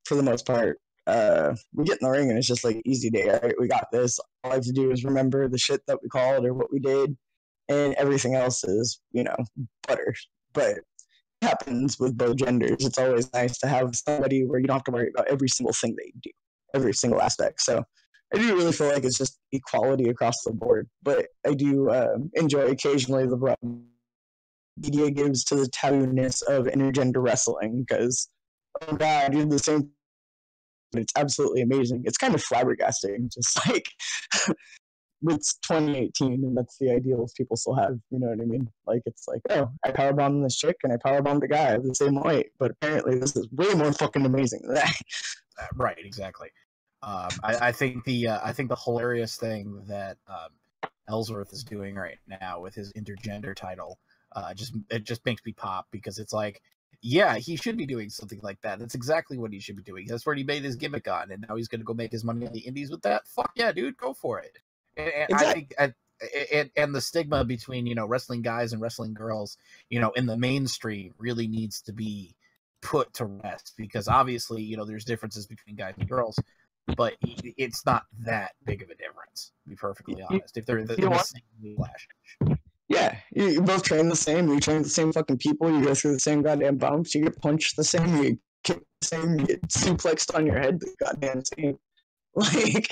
for the most part. We get in the ring and it's just like easy day. Right? We got this. All I have to do is remember the shit that we called or what we did, and everything else is butter. But it happens with both genders. It's always nice to have somebody where you don't have to worry about every single thing they do, every single aspect. So I do really feel like it's just equality across the board. But I do enjoy occasionally the rub media gives to the taboo-ness of intergender wrestling because, oh god, you do the same. It's absolutely amazing. It's kind of flabbergasting, just like it's 2018 and that's the ideals people still have. You know what I mean? Like, it's like, oh, I powerbombed this chick and I powerbombed a guy of the same weight, but apparently this is way more fucking amazing than that. Right, exactly. I think the hilarious thing that Ellsworth is doing right now with his intergender title it just makes me pop because it's like, yeah, he should be doing something like that. That's exactly what he should be doing. That's what he made his gimmick on, and now he's going to go make his money on the indies with that. Fuck yeah, dude, go for it. And exactly. I think and the stigma between wrestling guys and wrestling girls, in the mainstream really needs to be put to rest because obviously there's differences between guys and girls, but it's not that big of a difference. To be perfectly honest, if they're in the same flash. Yeah, you both train the same. You train the same fucking people. You go through the same goddamn bumps. You get punched the same. You kick the same. You get suplexed on your head the goddamn same. Like,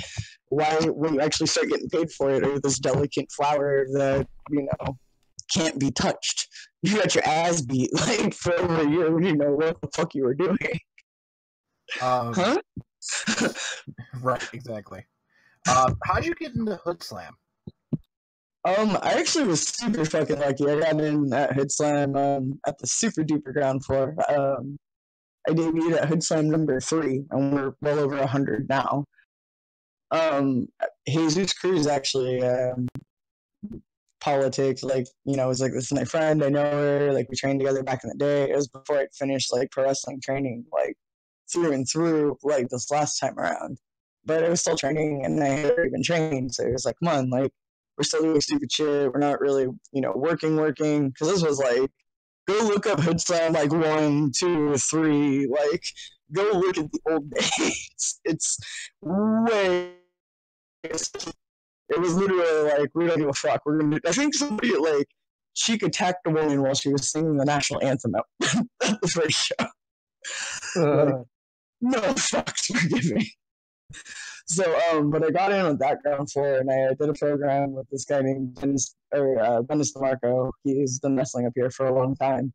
why, when you actually start getting paid for it, or this delicate flower that can't be touched, you got your ass beat like for over a year when you know what the fuck you were doing. Huh? Right, exactly. How'd you get into Hood Slam? I actually was super fucking lucky. I got in at Hood Slam at the super duper ground floor. I debuted at Hood Slam number 3, and we're well over 100 now. Jesus Cruz actually politics, like, was like, this is my friend, I know her, like we trained together back in the day. It was before I'd finished like pro wrestling training, like through and through, like this last time around. But I was still training, and I had already been trained, so it was like, come on, like we're still doing stupid shit. We're not really, working, because this was like, go look up Hood Slam like 1, 2, 3, like go look at the old days. It's way. It was literally like, we don't give a fuck. I think somebody like Cheek attacked a woman while she was singing the national anthem at the first show. Like, no fucks, forgive me. So, but I got in on that ground floor, and I did a program with this guy named Dennis DeMarco. He's been wrestling up here for a long time,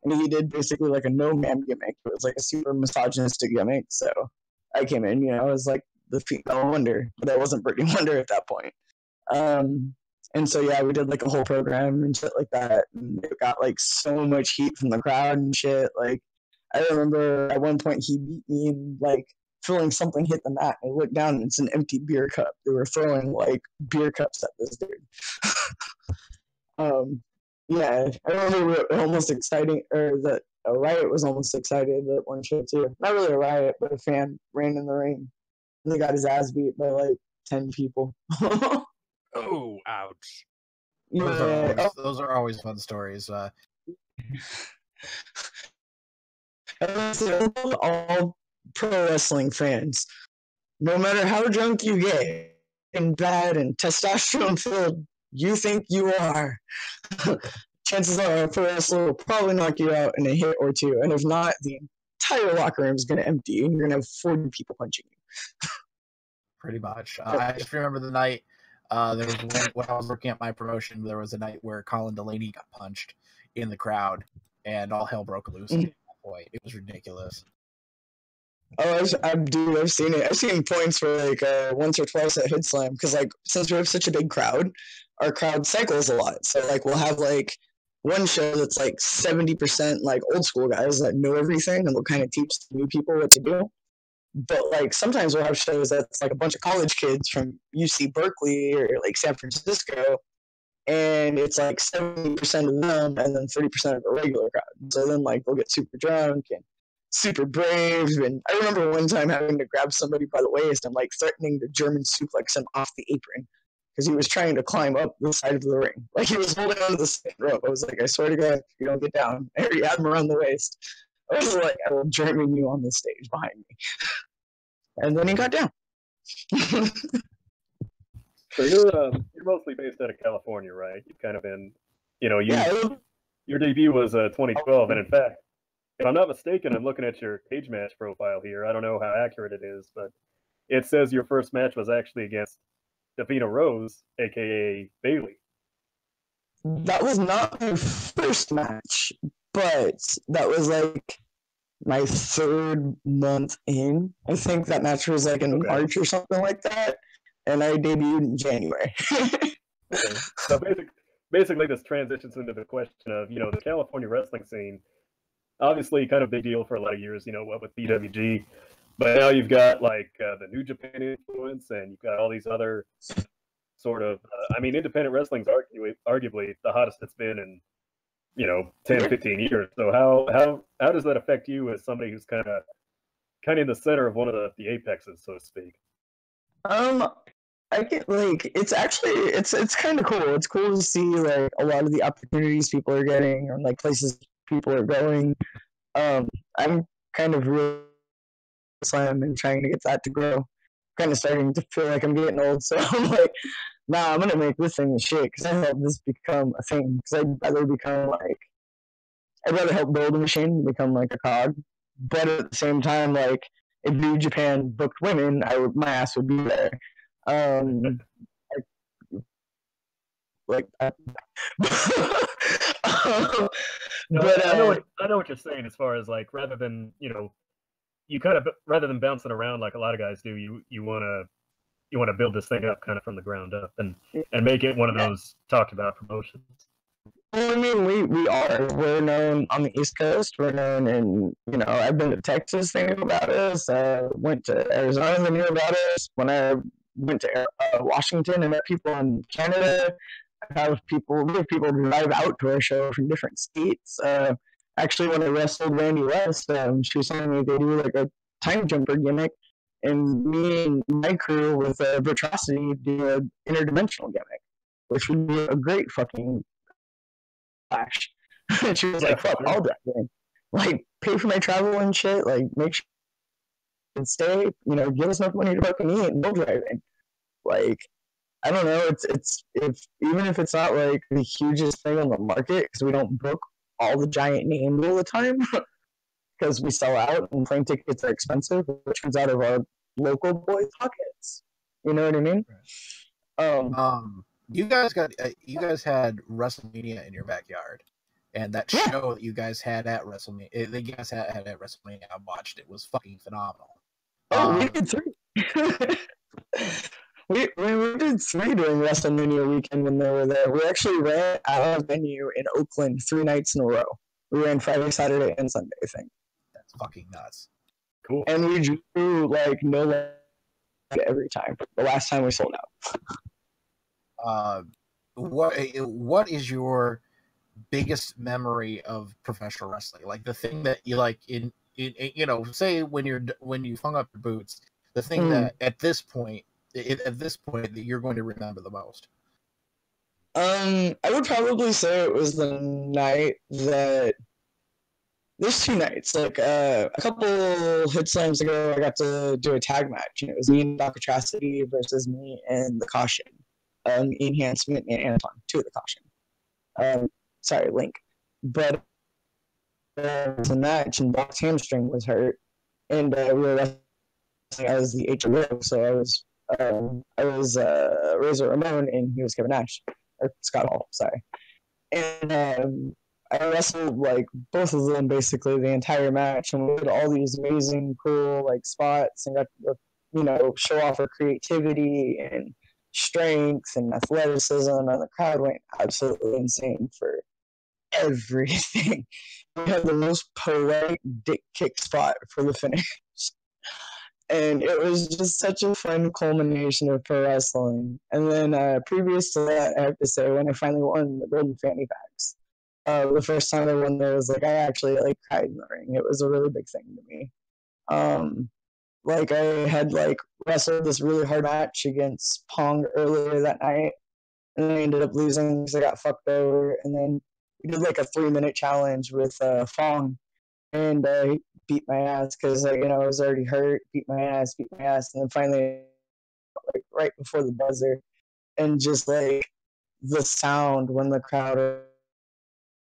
and he did basically like a no man gimmick. It was like a super misogynistic gimmick. So I came in, I was like the female Wonder, but I wasn't Brittany Wonder at that point. And so yeah, we did like a whole program and shit like that, and it got like so much heat from the crowd and shit. Like I remember at one point he beat me and like feeling something hit the mat, and I looked down and it's an empty beer cup. They were throwing like beer cups at this dude. Yeah, I remember we were almost exciting, or that a riot was almost excited at one show too. Not really a riot, but a fan ran in the ring and he got his ass beat by like 10 people. Oh, ouch. Yeah. Those are always fun stories. All pro wrestling fans, no matter how drunk you get and bad and testosterone filled you think you are, chances are a pro wrestler will probably knock you out in a hit or two, and if not, the entire locker room is going to empty and you're going to have 40 people punching you. Pretty much. I just remember the night there was when I was working at my promotion, there was a night where Colin Delaney got punched in the crowd and all hell broke loose. At that point. It was ridiculous. Oh, I've seen it. I've seen points where like once or twice at Hood Slam, because like since we have such a big crowd, our crowd cycles a lot. So like we'll have like one show that's like 70% like old school guys that know everything and will kind of teach new people what to do. But like sometimes we'll have shows that's like a bunch of college kids from UC Berkeley or like San Francisco, and it's like 70% of them and then 30% of the regular crowd. So then like they'll get super drunk and super brave. And I remember one time having to grab somebody by the waist and like threatening to German suplex him off the apron because he was trying to climb up the side of the ring. Like he was holding onto the second rope. I was like, I swear to God, if you don't get down. I already had him around the waist. I was like, I will German you on the stage behind me. And then he got down. So you're mostly based out of California, right? You've kind of been, your debut was 2012, and in fact, if I'm not mistaken, I'm looking at your cage match profile here. I don't know how accurate it is, but it says your first match was actually against Davina Rose, aka Bailey. That was not my first match, but that was like my 3rd month in. I think that match was like in March or something like that, and I debuted in January. Okay. So basically this transitions into the question of, the California wrestling scene, obviously kind of big deal for a lot of years, what with PWG, but now you've got like the New Japan influence, and you've got all these other sort of, independent wrestling's arguably the hottest it's been in, 10, 15 years. So how does that affect you as somebody who's kind of in the center of one of the apexes, so to speak? I get like it's kind of cool. It's cool to see like a lot of the opportunities people are getting or like places people are going. I'm kind of really slam and trying to get that to grow. Kind of starting to feel like I'm getting old, so I'm like, nah, I'm gonna make this thing a shit because I help this become a thing. Because I'd rather help build a machine than become like a cog. But at the same time, like if New Japan booked women, my ass would be there. But I know what you're saying as far as like rather than you kind of rather than bouncing around like a lot of guys do, you want to you want to build this thing up kind of from the ground up and make it one of those talked about promotions. Well, I mean, we are. We're known on the East Coast. We're known in, I've been to Texas, they knew about us. Went to Arizona, they knew about us. When I went to Washington and met people in Canada, we have people drive out to our show from different states. Actually, when I wrestled Randy West, she was telling me they do like a time jumper gimmick, and me and my crew with Virtuosity do an interdimensional gimmick, which would be a great fucking flash. And she was like, fuck, I'll drive in. Like, pay for my travel and shit, like, make sure and stay, give us enough money to fucking eat, and we'll drive in. Like, I don't know, it's even if it's not like the hugest thing on the market, because we don't book all the giant names all the time, because we sell out and plane tickets are expensive, which comes out of our local boys' pockets. You know what I mean? You guys had WrestleMania in your backyard, and that show that you guys had at WrestleMania, I watched it, was fucking phenomenal. We did 3. we did 3 during WrestleMania weekend when they were there. We actually ran out of venue in Oakland 3 nights in a row. We ran Friday, Saturday, and Sunday, I think. That's fucking nuts. Cool. And we drew like no limit every time. The last time we sold out. What is your biggest memory of professional wrestling? Like the thing that you like in say when you hung up your boots, the thing that at this point that you're going to remember the most. I would probably say it was the night that. There's 2 nights. Like a couple hit slams ago, I got to do a tag match, and it was me and Dr. Atrocity versus me and the Caution. Enhancement and Anton, 2 of the Caution. Sorry, Link. But there was a match, and Brock's hamstring was hurt, and we were wrestling as the HRO, so I was Razor Ramon, and he was Kevin Nash, or Scott Hall, sorry. And I wrestled like both of them basically the entire match, and we did all these amazing, cool like spots, and got to show off our creativity and strength and athleticism, and the crowd went absolutely insane for everything. We had the most poetic dick kick spot for the finish, and it was just such a fun culmination of pro wrestling. And then previous to that, I have to say, when I finally won the Golden Fanny Packs. The first time I won there was like I actually like cried in the ring. It was a really big thing to me. Like I had like wrestled this really hard match against Pong earlier that night, and then I ended up losing because I got fucked over. And then we did like a 3-minute challenge with Fong, and I beat my ass because I was already hurt. Beat my ass, and then finally, like right before the buzzer, and just like the sound when the crowd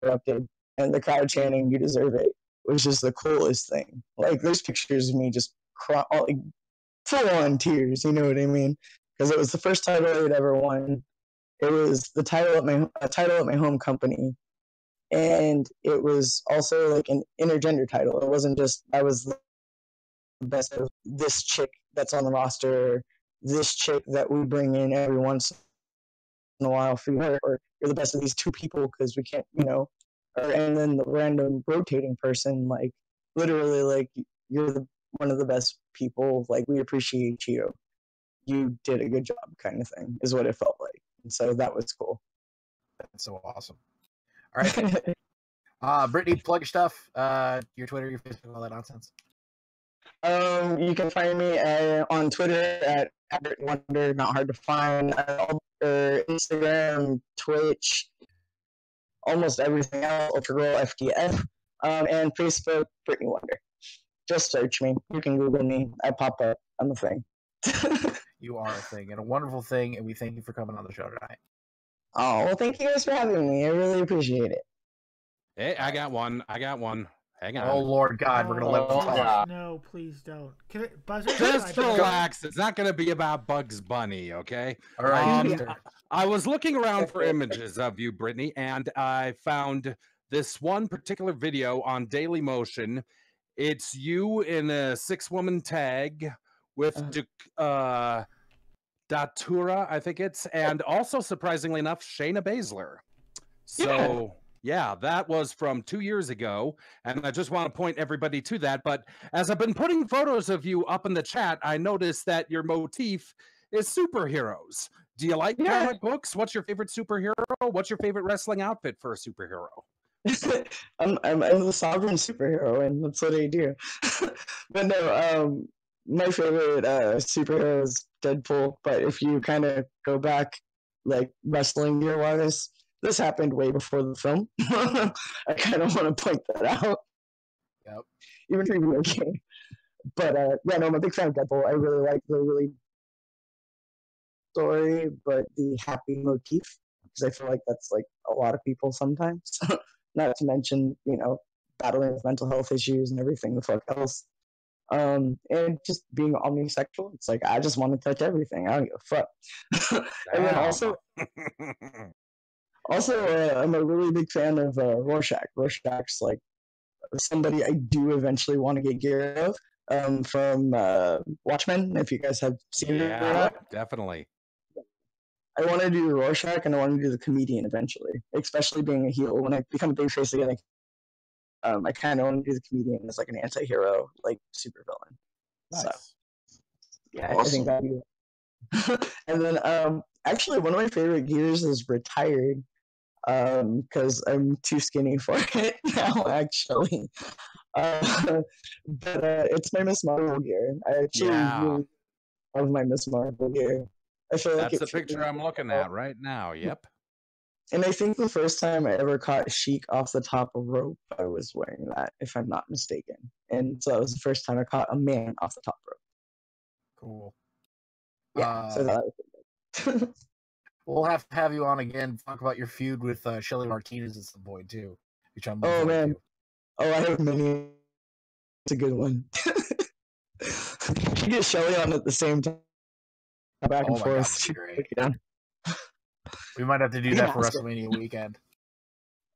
erupted and the crowd chanting "You deserve it" was just the coolest thing. Like there's pictures of me just crying, like full on tears. You know what I mean? Because it was the first title I'd ever won. It was the title at my home company, and it was also like an intergender title. It wasn't just I was the best of this chick that's on the roster, this chick that we bring in every once in a while for her, or you're the best of these 2 people because we can't, and then the random rotating person, like literally, like you're one of the best people. Like we appreciate you. You did a good job, kind of thing, is what it felt like. And so that was cool. That's so awesome. All right, Brittany, plug your stuff, your Twitter, your Facebook, all that nonsense. You can find me on Twitter at Brittany Wonder, not hard to find. Instagram, Twitch, almost everything else, Ultra Girl FDF, and Facebook, Brittany Wonder. Just search me. You can Google me. I pop up. I'm a thing. You are a thing, and a wonderful thing, and we thank you for coming on the show tonight. Oh, well, thank you guys for having me. I really appreciate it. Hey, I got one. Hang on. Oh, Lord God, we're going to let him talk. No, please don't. Can it, Buzzer? Just relax. It's not going to be about Bugs Bunny, okay? All right. I was looking around for images of you, Brittany, and I found this one particular video on Dailymotion. It's you in a 6-woman tag with Datura, I think it's, and also surprisingly enough, Shayna Baszler. So yeah, that was from 2 years ago, and I just want to point everybody to that. But as I've been putting photos of you up in the chat, I noticed that your motif is superheroes. Do you like comic books? What's your favorite superhero? What's your favorite wrestling outfit for a superhero? I'm the sovereign superhero, and that's what I do. But no, my favorite superhero is Deadpool. But if you kind of go back, like wrestling gear wise, this happened way before the film. I kind of want to point that out. Yep. Even if you're okay. But yeah, no, I'm a big fan of Deadpool. I really like the really story, but the happy motif, because I feel like that's like a lot of people sometimes. Not to mention, battling with mental health issues and everything the fuck else. And just being omnisexual, it's like I just want to touch everything. I don't give a fuck. And then also, I'm a really big fan of Rorschach. Rorschach's like somebody I do eventually want to get gear of from Watchmen. If you guys have seen it, definitely. I want to do Rorschach and I want to do the comedian eventually, especially being a heel. When I become a big face again, I kind of want to do the comedian as like an anti-hero, like super villain. Nice. So, yeah, Awesome. I think that'd be. And then, actually, one of my favorite gears is retired, because I'm too skinny for it now. Actually, but it's my Miss Marvel gear. I actually really love my Miss Marvel gear. I feel that's like the picture I'm looking at right now. Yep. And I think the first time I ever caught Sheik off the top of rope, I was wearing that, if I'm not mistaken. And so that was the first time I caught a man off the top rope. Cool. Yeah. So that was we'll have to have you on again. Talk about your feud with Shelly Martinez at some point too. Which I'm oh man. Oh, I have many. It's a good one. You get Shelly on at the same time. Back and forth. God, we might have to do that for WrestleMania weekend.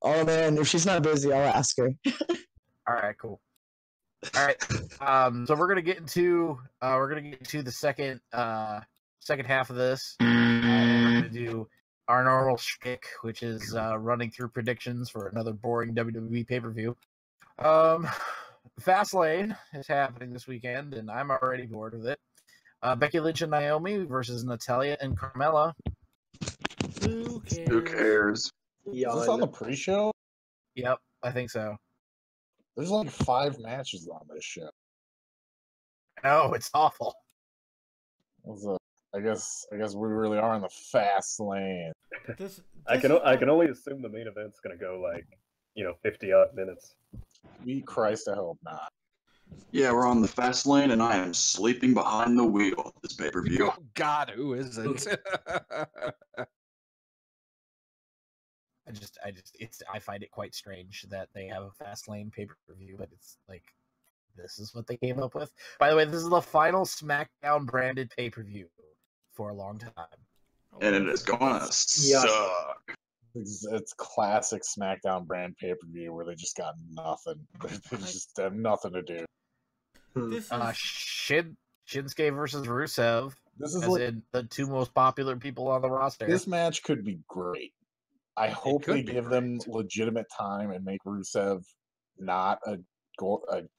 Oh man, if she's not busy, I'll ask her. All right, cool. All right, so we're gonna get into the second half of this. We're gonna do our normal shtick, which is running through predictions for another boring WWE pay-per-view. Fastlane is happening this weekend, and I'm already bored with it. Becky Lynch and Naomi versus Natalya and Carmella. Who cares? Who cares? Is this on the pre-show? Yep, I think so. There's like 5 matches on this show. No, it's awful. I guess we really are in the fast lane. I can only assume the main event's gonna go like 50 odd minutes. Sweet Christ, I hope not. Yeah, we're on the fast lane, and I am sleeping behind the wheel this pay-per-view. Oh God, who isn't? I find it quite strange that they have a fast lane pay-per-view, but it's like this is what they came up with. By the way, this is the final SmackDown branded pay-per-view for a long time, and it is gonna suck. It's classic SmackDown brand pay-per-view where they just got nothing. They just have nothing to do. Shinsuke versus Rusev. This is the 2 most popular people on the roster. This match could be great. I hope they give them legitimate time and make Rusev not a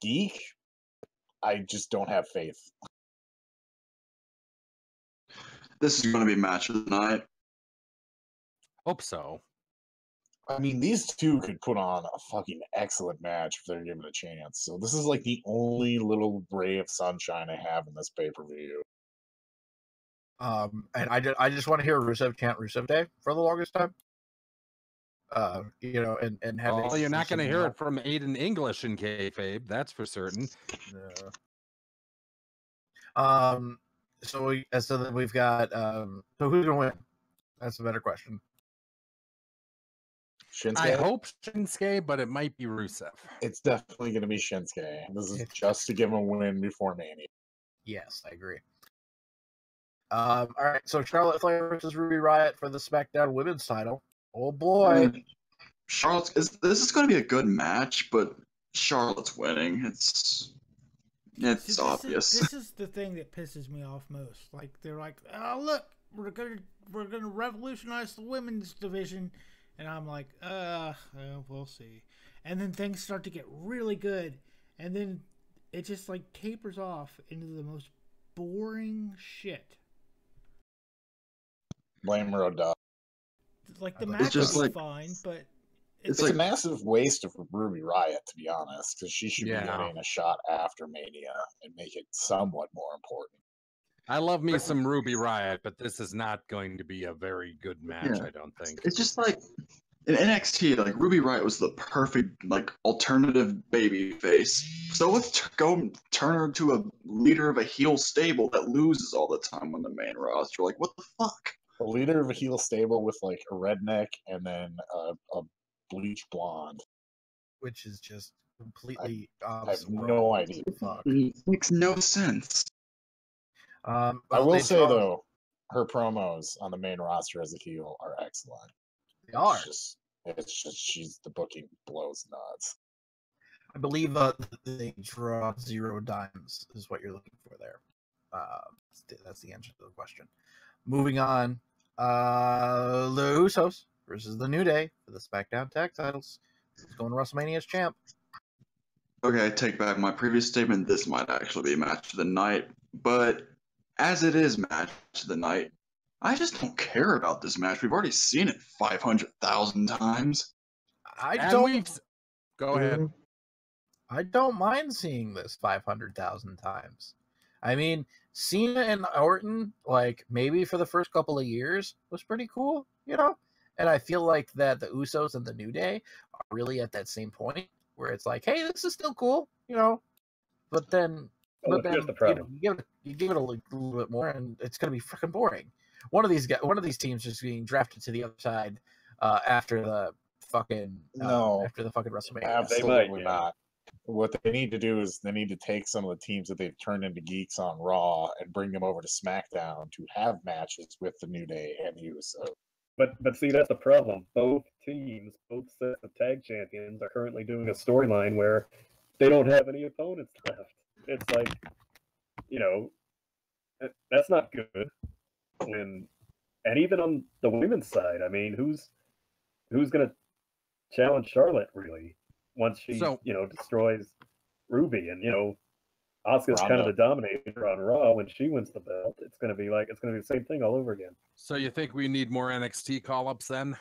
geek. I just don't have faith. This is going to be match of the night. Hope so. I mean, these two could put on a fucking excellent match if they're given a chance. So this is like the only little ray of sunshine I have in this pay-per-view. And I just want to hear Rusev chant Rusev Day for the longest time. And have. Well, you're not going to hear it from Aiden English in kayfabe, that's for certain. So then we've got. So who's gonna win? That's a better question. Shinsuke? I hope Shinsuke, but it might be Rusev. It's definitely going to be Shinsuke. This is just to give him a win before Mania. Yes, I agree. All right, so Charlotte Flair versus Ruby Riott for the SmackDown Women's title. Oh boy, This is going to be a good match, but Charlotte's winning. It's See, obvious. This is the thing that pisses me off most. Like they're like, "Oh look, we're gonna revolutionize the women's division," and I'm like, we'll see." And then things start to get really good, and then it just like tapers off into the most boring shit. Blame Rodell. Like the match just was like- fine, but It's a massive waste of Ruby Riott, to be honest, because she should be Yeah. getting a shot after Mania and make it somewhat more important. I love me some Ruby Riott, but this is not going to be a very good match, Yeah. I don't think. It's just like in NXT, like Ruby Riott was the perfect like alternative baby face. So let's go turn her into a leader of a heel stable that loses all the time on the main roster. Like what the fuck? A leader of a heel stable with like a redneck and then a bleach blonde. Which is just completely I have no idea. Fuck. It makes no sense. I Well, will they say draw- though, her promos on the main roster as a heel are excellent. they are. It's just she's the booking blows nuts. I believe they draw 0 dimes is what you're looking for there. That's the answer to the question. Moving on, the Usos versus the New Day for the SmackDown Tag Titles. Who's going to WrestleMania as champ? Okay, I take back my previous statement. This might actually be match of the night, but as it is match of the night, I just don't care about this match. We've already seen it 500,000 times. Go ahead. I don't mind seeing this 500,000 times. I mean, Cena and Orton, like maybe for the first couple of years, was pretty cool, you know. And I feel like that the Usos and the New Day are really at that same point where it's like, hey, this is still cool, you know. But then, here's the problem. you give it a little bit more, and it's gonna be freaking boring. One of these teams is being drafted to the other side after the fucking WrestleMania. Absolutely not. What they need to do is they need to take some of the teams that they've turned into geeks on Raw and bring them over to SmackDown to have matches with the New Day and the Usos. But see, that's the problem. Both teams, both sets of tag champions, are currently doing a storyline where they don't have any opponents left. It's like, you know, that's not good. And even on the women's side, I mean, who's gonna challenge Charlotte really once she destroys Ruby? And Asuka's kind of the dominator on Raw. When she wins the belt, it's gonna be the same thing all over again. So you think we need more NXT call-ups then?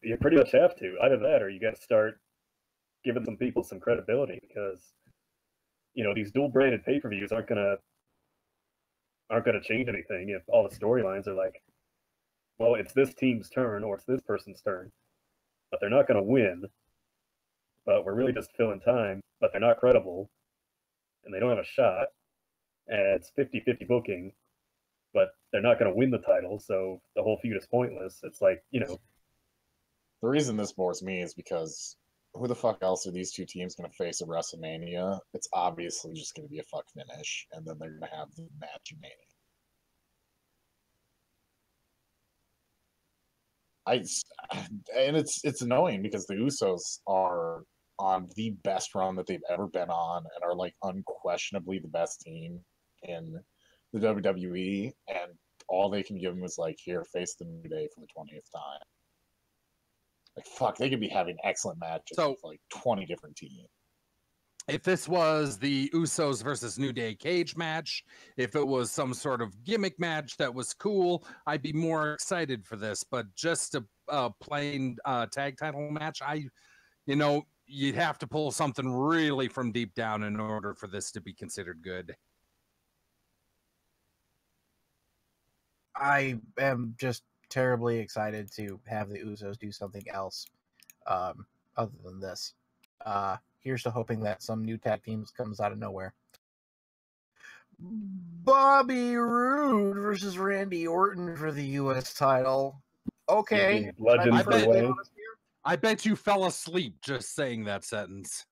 You pretty much have to. Either that, or you got to start giving some people some credibility, because these dual-branded pay-per-views aren't gonna change anything if all the storylines are like, well, it's this team's turn or it's this person's turn, but they're not gonna win. But we're really just filling time, but they're not credible, and they don't have a shot, and it's 50-50 booking, but they're not going to win the title, so the whole feud is pointless. It's like, The reason this bores me is because who the fuck else are these two teams going to face at WrestleMania? It's obviously just going to be a fuck finish, and then they're going to have the match of Mania. And it's annoying because the Usos are on the best run that they've ever been on and are like unquestionably the best team in the WWE, and all they can give them is like, here, face the New Day for the 20th time. Like, fuck, they could be having excellent matches with like 20 different teams. If this was the Usos versus New Day cage match, if it was some sort of gimmick match that was cool, I'd be more excited for this. But just a plain tag title match, you'd have to pull something really from deep down in order for this to be considered good. I am just terribly excited to have the Usos do something else other than this. Here's to hoping that some new tag teams comes out of nowhere. Bobby Roode versus Randy Orton for the U.S. title. Okay. I bet you fell asleep just saying that sentence.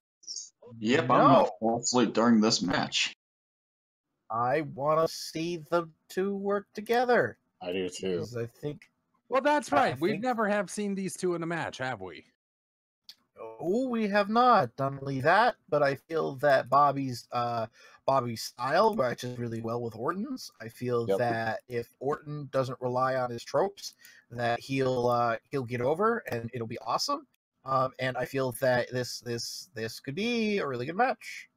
Yep, I'm gonna fall asleep during this match. I want to see the two work together. I do too. I think. Well, that's right. We never have seen these two in a match, have we? Oh, we have not. Not only that, but I feel that Bobby's style matches really well with Orton's. I feel that if Orton doesn't rely on his tropes, that he'll get over and it'll be awesome. And I feel that this could be a really good match.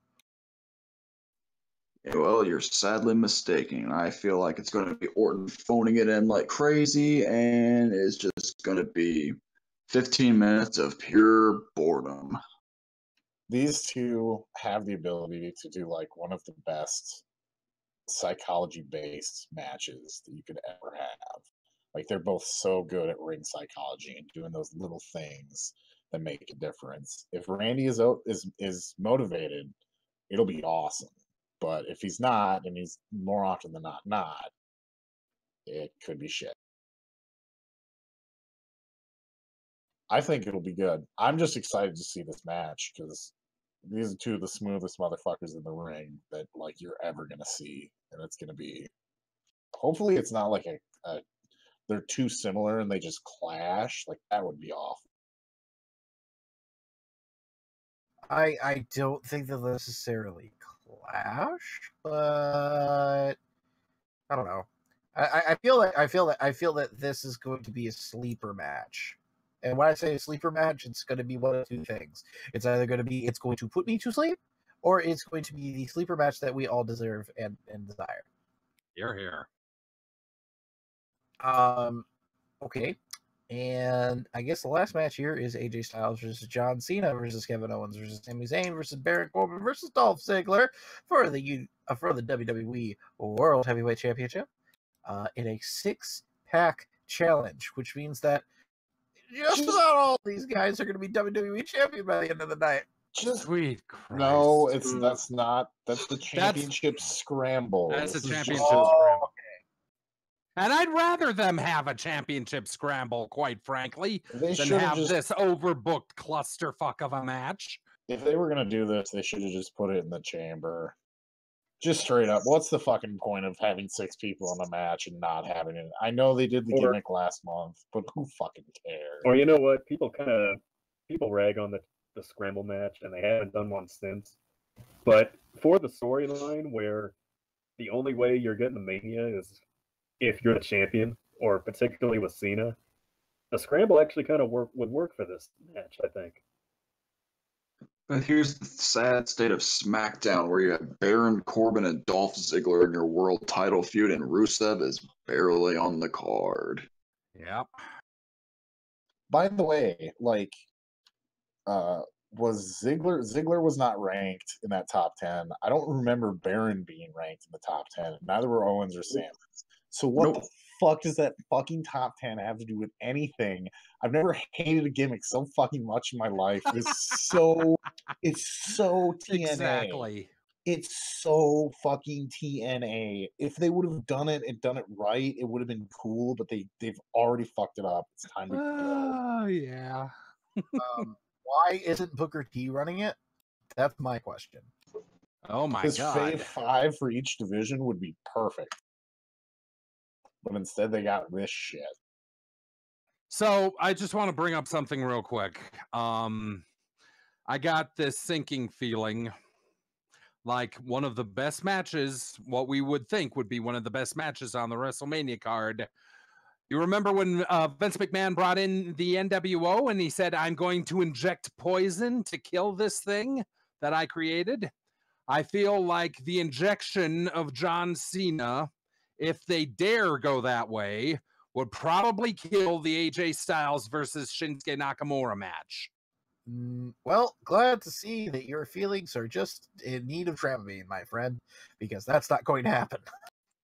Well, you're sadly mistaken. I feel like it's going to be Orton phoning it in like crazy, and it's just going to be 15 minutes of pure boredom. These two have the ability to do like one of the best psychology-based matches that you could ever have. Like they're both so good at ring psychology and doing those little things that make a difference. If Randy is motivated, it'll be awesome. But if he's not, and he's more often than not, it could be shit. I think it'll be good. I'm just excited to see this match because these are two of the smoothest motherfuckers in the ring that like you're ever gonna see, and it's gonna be. Hopefully, it's not like a they're too similar and they just clash. Like that would be awful. I don't think they'll necessarily clash, but I don't know. I feel that this is going to be a sleeper match. And when I say a sleeper match, it's going to be one of two things. It's either going to put me to sleep, or it's going to be the sleeper match that we all deserve and desire. Here. Okay. And I guess the last match here is AJ Styles versus John Cena versus Kevin Owens versus Sami Zayn versus Baron Corbin versus Dolph Ziggler for the WWE World Heavyweight Championship in a 6-pack challenge, which means that just about all these guys are going to be WWE champion by the end of the night. Sweet Christ. No, that's the championship scramble. That's a championship scramble. And I'd rather them have a championship scramble, quite frankly, than have this overbooked clusterfuck of a match. If they were going to do this, they should have just put it in the chamber. Just straight up. What's the fucking point of having 6 people in a match and not having it? I know they did the gimmick last month, but who fucking cares? Or you know what? People rag on the scramble match, and they haven't done one since. But for the storyline where the only way you're getting the Mania is if you're the champion, or particularly with Cena, the scramble actually kind of would work for this match, I think. But here's the sad state of SmackDown, where you have Baron Corbin and Dolph Ziggler in your world title feud, and Rusev is barely on the card. Yep. By the way, like, was Ziggler was not ranked in that top 10. I don't remember Baron being ranked in the top 10. Neither were Owens or Sami. So what the fuck does that fucking top 10 have to do with anything? I've never hated a gimmick so fucking much in my life. It's so TNA. Exactly. It's so fucking TNA. If they would have done it and done it right, it would have been cool, but they've already fucked it up. It's time to go. Oh, yeah. Why isn't Booker T running it? That's my question. Oh my god. Fave 5 for each division would be perfect. But instead they got this shit. So I just want to bring up something real quick. I got this sinking feeling like one of the best matches, what we would think would be one of the best matches on the WrestleMania card. You remember when Vince McMahon brought in the NWO and he said, I'm going to inject poison to kill this thing that I created? I feel like the injection of John Cena, if they dare go that way, would probably kill the AJ Styles versus Shinsuke Nakamura match. Well, glad to see that your feelings are just in need of Dramamine, my friend, because that's not going to happen.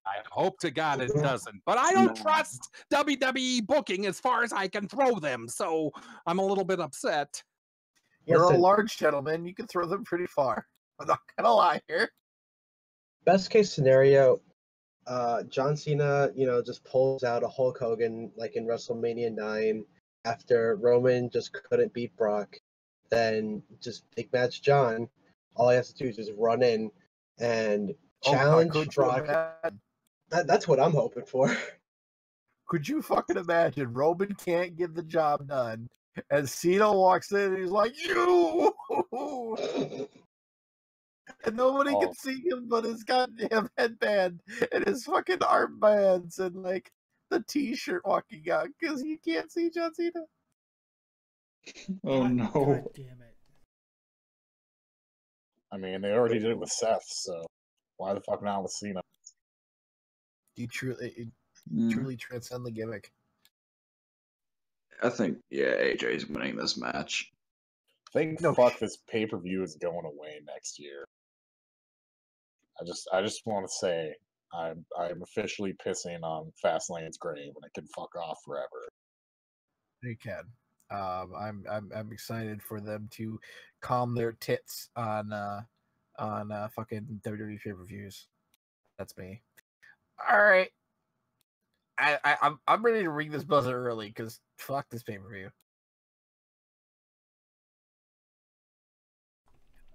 I hope to God it doesn't, but I don't trust WWE booking as far as I can throw them, so I'm a little bit upset. You're a large gentleman, you can throw them pretty far. I'm not gonna lie here. Best case scenario, John Cena, just pulls out a Hulk Hogan like in WrestleMania 9 after Roman just couldn't beat Brock. Then just big match John. All he has to do is just run in and challenge Brock. That's what I'm hoping for. Could you fucking imagine? Roman can't get the job done. And Cena walks in and he's like, "You!" And nobody can see him but his goddamn headband and his fucking armbands and like the T-shirt walking out because you can't see John Cena. Oh no! God damn it! I mean, they already did it with Seth, so why the fuck not with Cena? You truly transcend the gimmick. I think AJ's winning this match. Fuck this pay-per-view is going away next year. I just want to say I'm officially pissing on Fastlane's grave and it can fuck off forever. They can. I'm excited for them to calm their tits on fucking WWE pay-per-views. That's me. All right. I'm ready to ring this buzzer early because fuck this pay-per-view.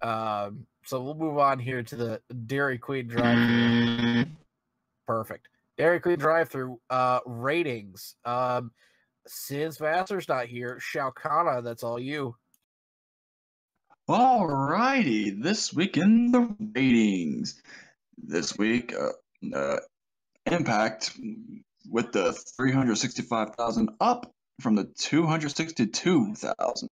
So we'll move on here to the Dairy Queen drive-thru. Perfect. Dairy Queen drive-thru ratings. Since Vassar's not here, Shao Kahn, that's all you. Alrighty, this week in the ratings. This week, Impact with the 365,000 up from the 262,000.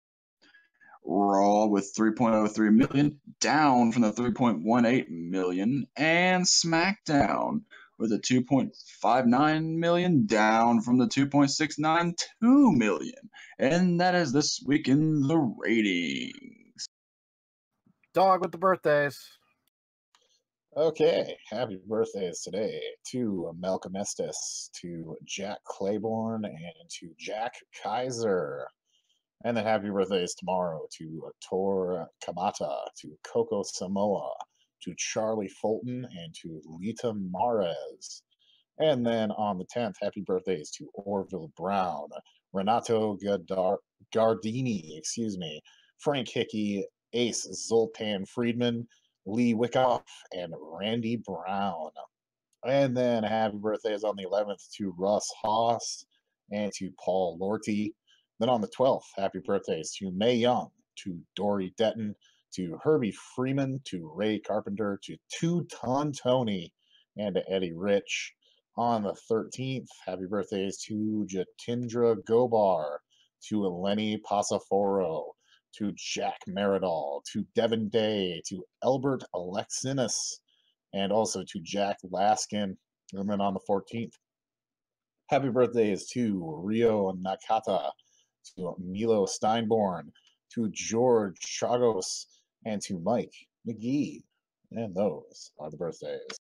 Raw with 3.03 million down from the 3.18 million, and SmackDown with a 2.59 million down from the 2.692 million. And that is this week in the ratings. Dog with the birthdays. Okay, happy birthdays today to Malcolm Estes, to Jack Claiborne, and to Jack Kaiser. And then happy birthdays tomorrow to Tor Kamata, to Coco Samoa, to Charlie Fulton, and to Lita Mares. And then on the 10th, happy birthdays to Orville Brown, Renato Gardini, Frank Hickey, Ace Zoltan Friedman, Lee Wickoff, and Randy Brown. And then happy birthdays on the 11th to Russ Haas and to Paul Lorty. Then on the 12th, happy birthdays to Mae Young, to Dory Detton, to Herbie Freeman, to Ray Carpenter, to Two-Ton Tony, and to Eddie Rich. On the 13th, happy birthdays to Jatindra Gobar, to Eleni Pasaforo, to Jack Meridol, to Devin Day, to Albert Alexinis, and also to Jack Laskin. And then on the 14th, happy birthdays to Rio Nakata, to Milo Steinborn, to George Chagos, and to Mike McGee. And those are the birthdays.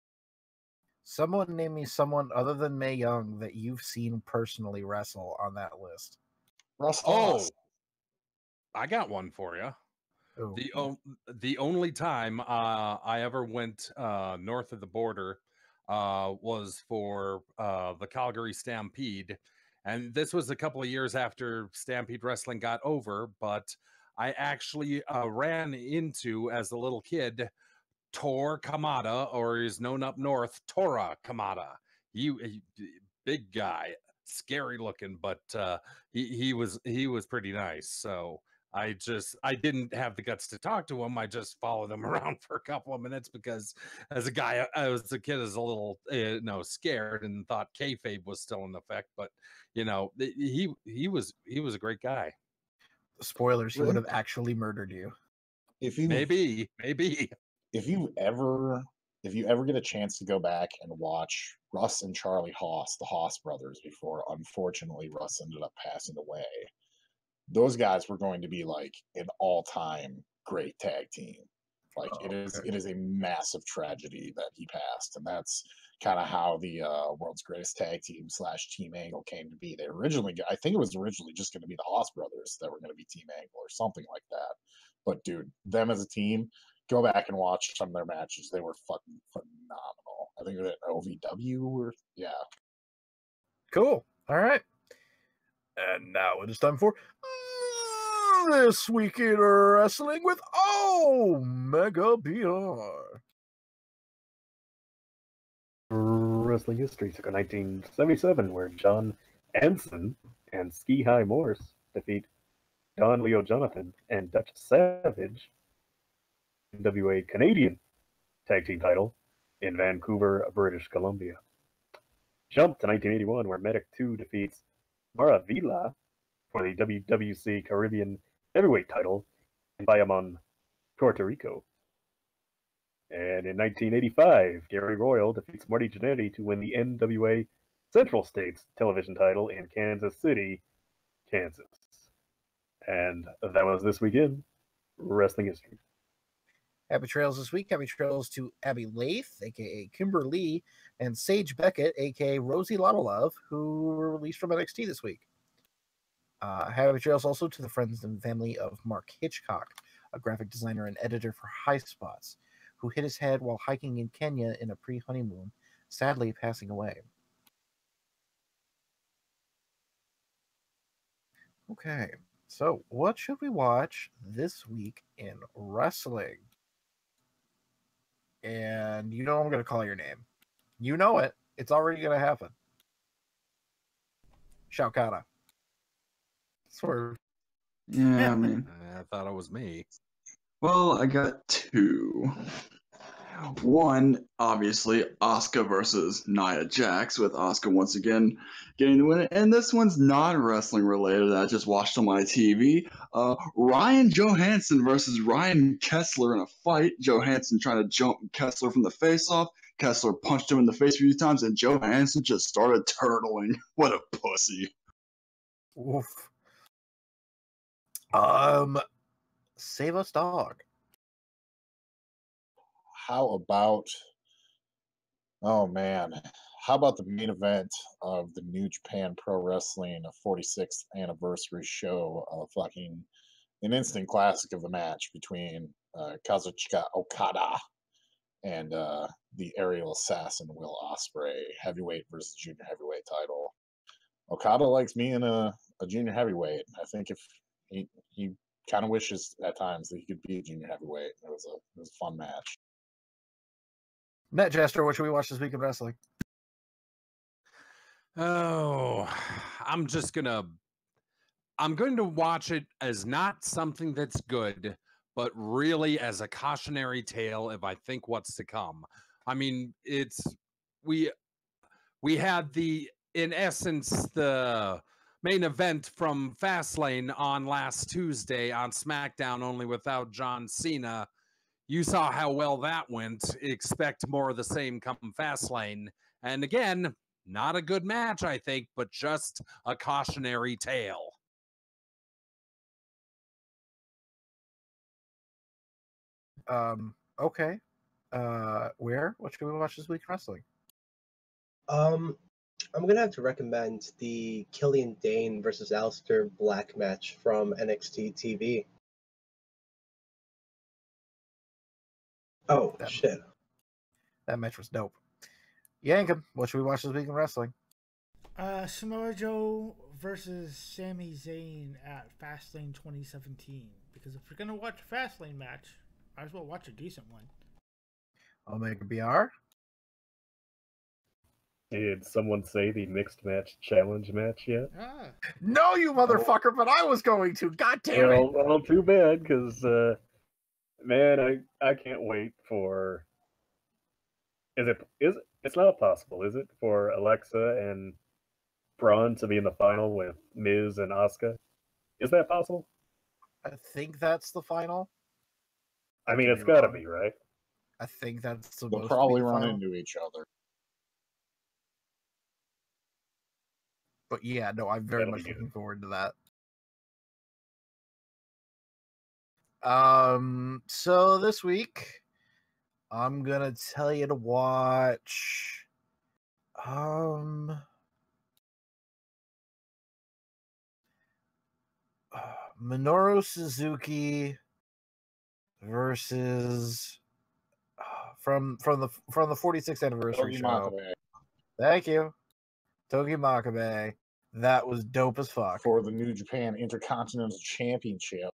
Someone name me someone other than Mae Young that you've seen personally wrestle on that list. Russ Haas. I got one for you. Oh. The only time I ever went north of the border was for the Calgary Stampede. And this was a couple of years after Stampede Wrestling got over, but I actually ran into, as a little kid, Tor Kamada, or is known up north, Tora Kamada. He big guy, scary looking, but he was pretty nice. So I didn't have the guts to talk to him. I just followed him around for a couple of minutes because as a guy, I was a kid, as a little, scared and thought kayfabe was still in effect. But he was a great guy. Spoilers: he would have actually murdered you. Maybe. If you ever get a chance to go back and watch Russ and Charlie Haas, the Haas brothers, before unfortunately Russ ended up passing away, those guys were going to be like an all-time great tag team. Like it is a massive tragedy that he passed, and that's kind of how the World's Greatest Tag Team / Team Angle came to be. I think it was originally just going to be the Haas brothers that were going to be Team Angle or something like that. But dude, them as a team, go back and watch some of their matches. They were fucking phenomenal. I think they're at OVW or Cool. All right. And now it is time for This Week in Wrestling with Omega BR. Wrestling history took a 1977 where John Anson and Ski High Morse defeat Don Leo Jonathan and Dutch Savage, NWA Canadian Tag Team title in Vancouver, British Columbia. Jump to 1981, where Medic 2 defeats Maravilla for the WWC Caribbean Heavyweight title in Bayamon, Puerto Rico. And in 1985, Gary Royal defeats Marty Jannetty to win the NWA Central States television title in Kansas City, Kansas. And that was this weekend wrestling history. Happy trails this week. Happy trails to Abby Lath, aka Kimber Lee, and Sage Beckett, aka Rosie Lottelove, who were released from NXT this week. Happy trails also to the friends and family of Mark Hitchcock, a graphic designer and editor for High Spots, who hit his head while hiking in Kenya in a pre-honeymoon, sadly passing away. Okay, so what should we watch this week in wrestling? And you know I'm going to call your name. You know it. It's already going to happen. Shoukata. Swerve. Yeah, I mean, I thought it was me. well, I got two. One, obviously, Asuka versus Nia Jax, with Asuka once again getting the win. And this one's non-wrestling related. I just watched on my TV. Ryan Johansson versus Ryan Kessler in a fight. Johansson trying to jump Kessler from the face-off. Kessler punched him in the face a few times, and Johansson just started turtling. What a pussy. Oof. Save us, dog. How about, oh man, how about the main event of the New Japan Pro Wrestling 46th anniversary show of fucking an instant classic of a match between Kazuchika Okada and the aerial assassin Will Ospreay, heavyweight versus junior heavyweight title. Okada likes being a junior heavyweight. I think if he kind of wishes at times that he could be a junior heavyweight. It was a fun match. Matt Jester, what should we watch this week in wrestling? Oh, I'm going to watch it as not something that's good, but really as a cautionary tale if I think what's to come. I mean, we had in essence, the main event from Fastlane on last Tuesday on SmackDown, only without John Cena. You saw how well that went. Expect more of the same come Fastlane. And again, not a good match, I think, but just a cautionary tale. Okay. What should we watch this week in wrestling? I'm gonna have to recommend the Killian Dane versus Aleister Black match from NXT TV. Oh shit! That match was dope. Yankum, what should we watch this week in wrestling? Samoa Joe versus Sami Zayn at Fastlane 2017. Because if you're gonna watch a Fastlane match, might as well watch a decent one. Omega BR. Did someone say the mixed match challenge match yet? No, you motherfucker! But I was going to. God damn it! Well, too bad, because man, I can't wait for. It's not possible, is it, for Alexa and Braun to be in the final with Miz and Asuka? Is that possible? I think that's the final. I mean, it's got to be, right? I think that's the. They'll probably run into each other. But yeah, no, I'm very much looking forward to that. So this week, I'm gonna tell you to watch. Minoru Suzuki versus from the 46th anniversary show. Makabe. Thank you, Togi Makabe. That was dope as fuck. For the New Japan Intercontinental Championship.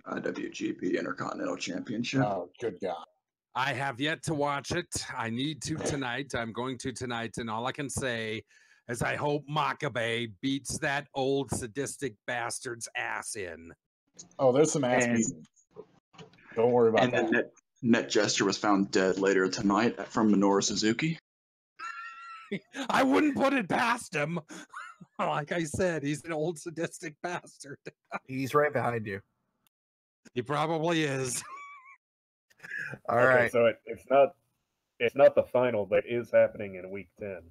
IWGP Intercontinental Championship. Oh, good God. I have yet to watch it. I need to tonight. I'm going to tonight, and all I can say as I hope Makabe beats that old sadistic bastard's ass in. Oh, there's some ass And- beating. Don't worry about And that. then Net Jester was found dead later tonight from Minoru Suzuki. I wouldn't put it past him. Like I said, he's an old sadistic bastard. He's right behind you. He probably is. All Okay, right. so it's not the final, but it is happening in week 10.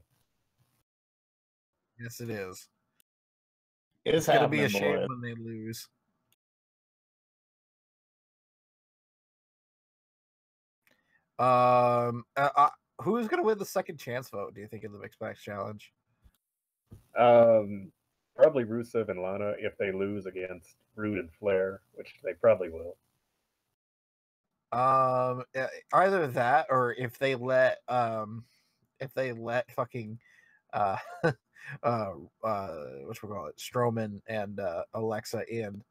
Yes, it is. It's gonna be a happening, shame boy. when they lose. Who's gonna win the second chance vote? Do you think in the Mixed Match Challenge? Probably Rusev and Lana if they lose against Rude and Flair, which they probably will. Either that or if they let fucking Strowman and Alexa in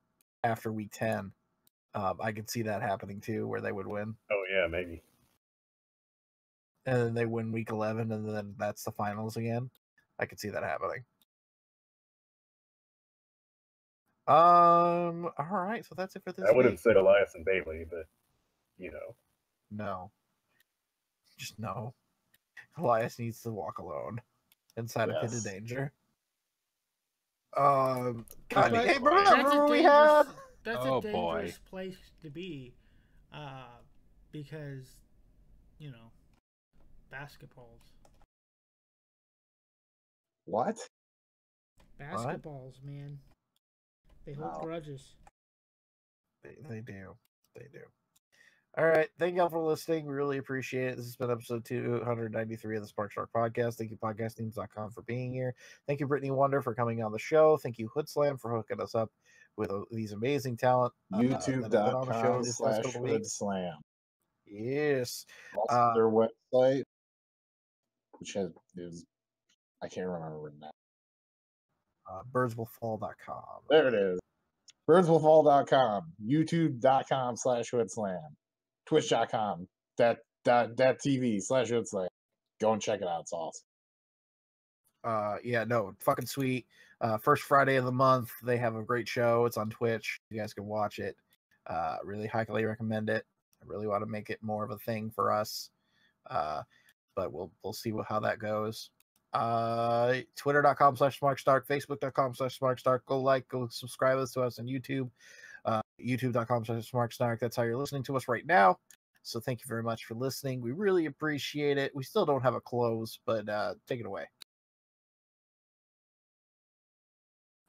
after week 10, I could see that happening too, where they would win. Oh yeah, maybe. And then they win week 11, and then that's the finals again. I could see that happening. All right, so that's it for this I would have week. said Elias and Bailey, but you know. No. Just no. Elias needs to walk alone inside of Hidden Danger. God, hey, remember we had? That's a dangerous place to be, because, you know, basketballs. What? Basketballs, man. They hold grudges. They do. They do. All right. Thank y'all for listening. We really appreciate it. This has been episode 293 of the Spark Snark podcast. Thank you, podcastings.com, for being here. Thank you, Brittany Wonder, for coming on the show. Thank you, Hoodslam, for hooking us up with these amazing talent. YouTube.com/Hoodslam. Yes. Also, their website, which is I can't remember now. Birdswillfall.com. There it is. Birdswillfall.com. YouTube.com/Hoodslam. Twitch.com. TV/Hoodslam. Go and check it out. It's awesome. Fucking sweet. First Friday of the month, they have a great show. It's on Twitch. You guys can watch it. Really highly recommend it. I really want to make it more of a thing for us. But we'll see how that goes. Twitter.com/SmarkSnark, Facebook.com/SmarkSnark. Go subscribe to us on YouTube. YouTube.com/SmarkSnark. That's how you're listening to us right now. So thank you very much for listening. We really appreciate it. We still don't have a close, but take it away.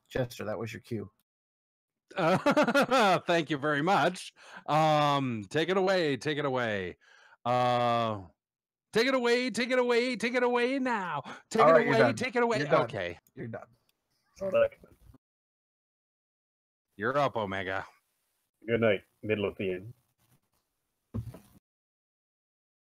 Chester, that was your cue. Thank you very much. Take it away. Take it away. Take it away. Take it away. Take it away now. Take it away. Take it away. Okay. You're done. You're up, Omega. Good night, Midlothian.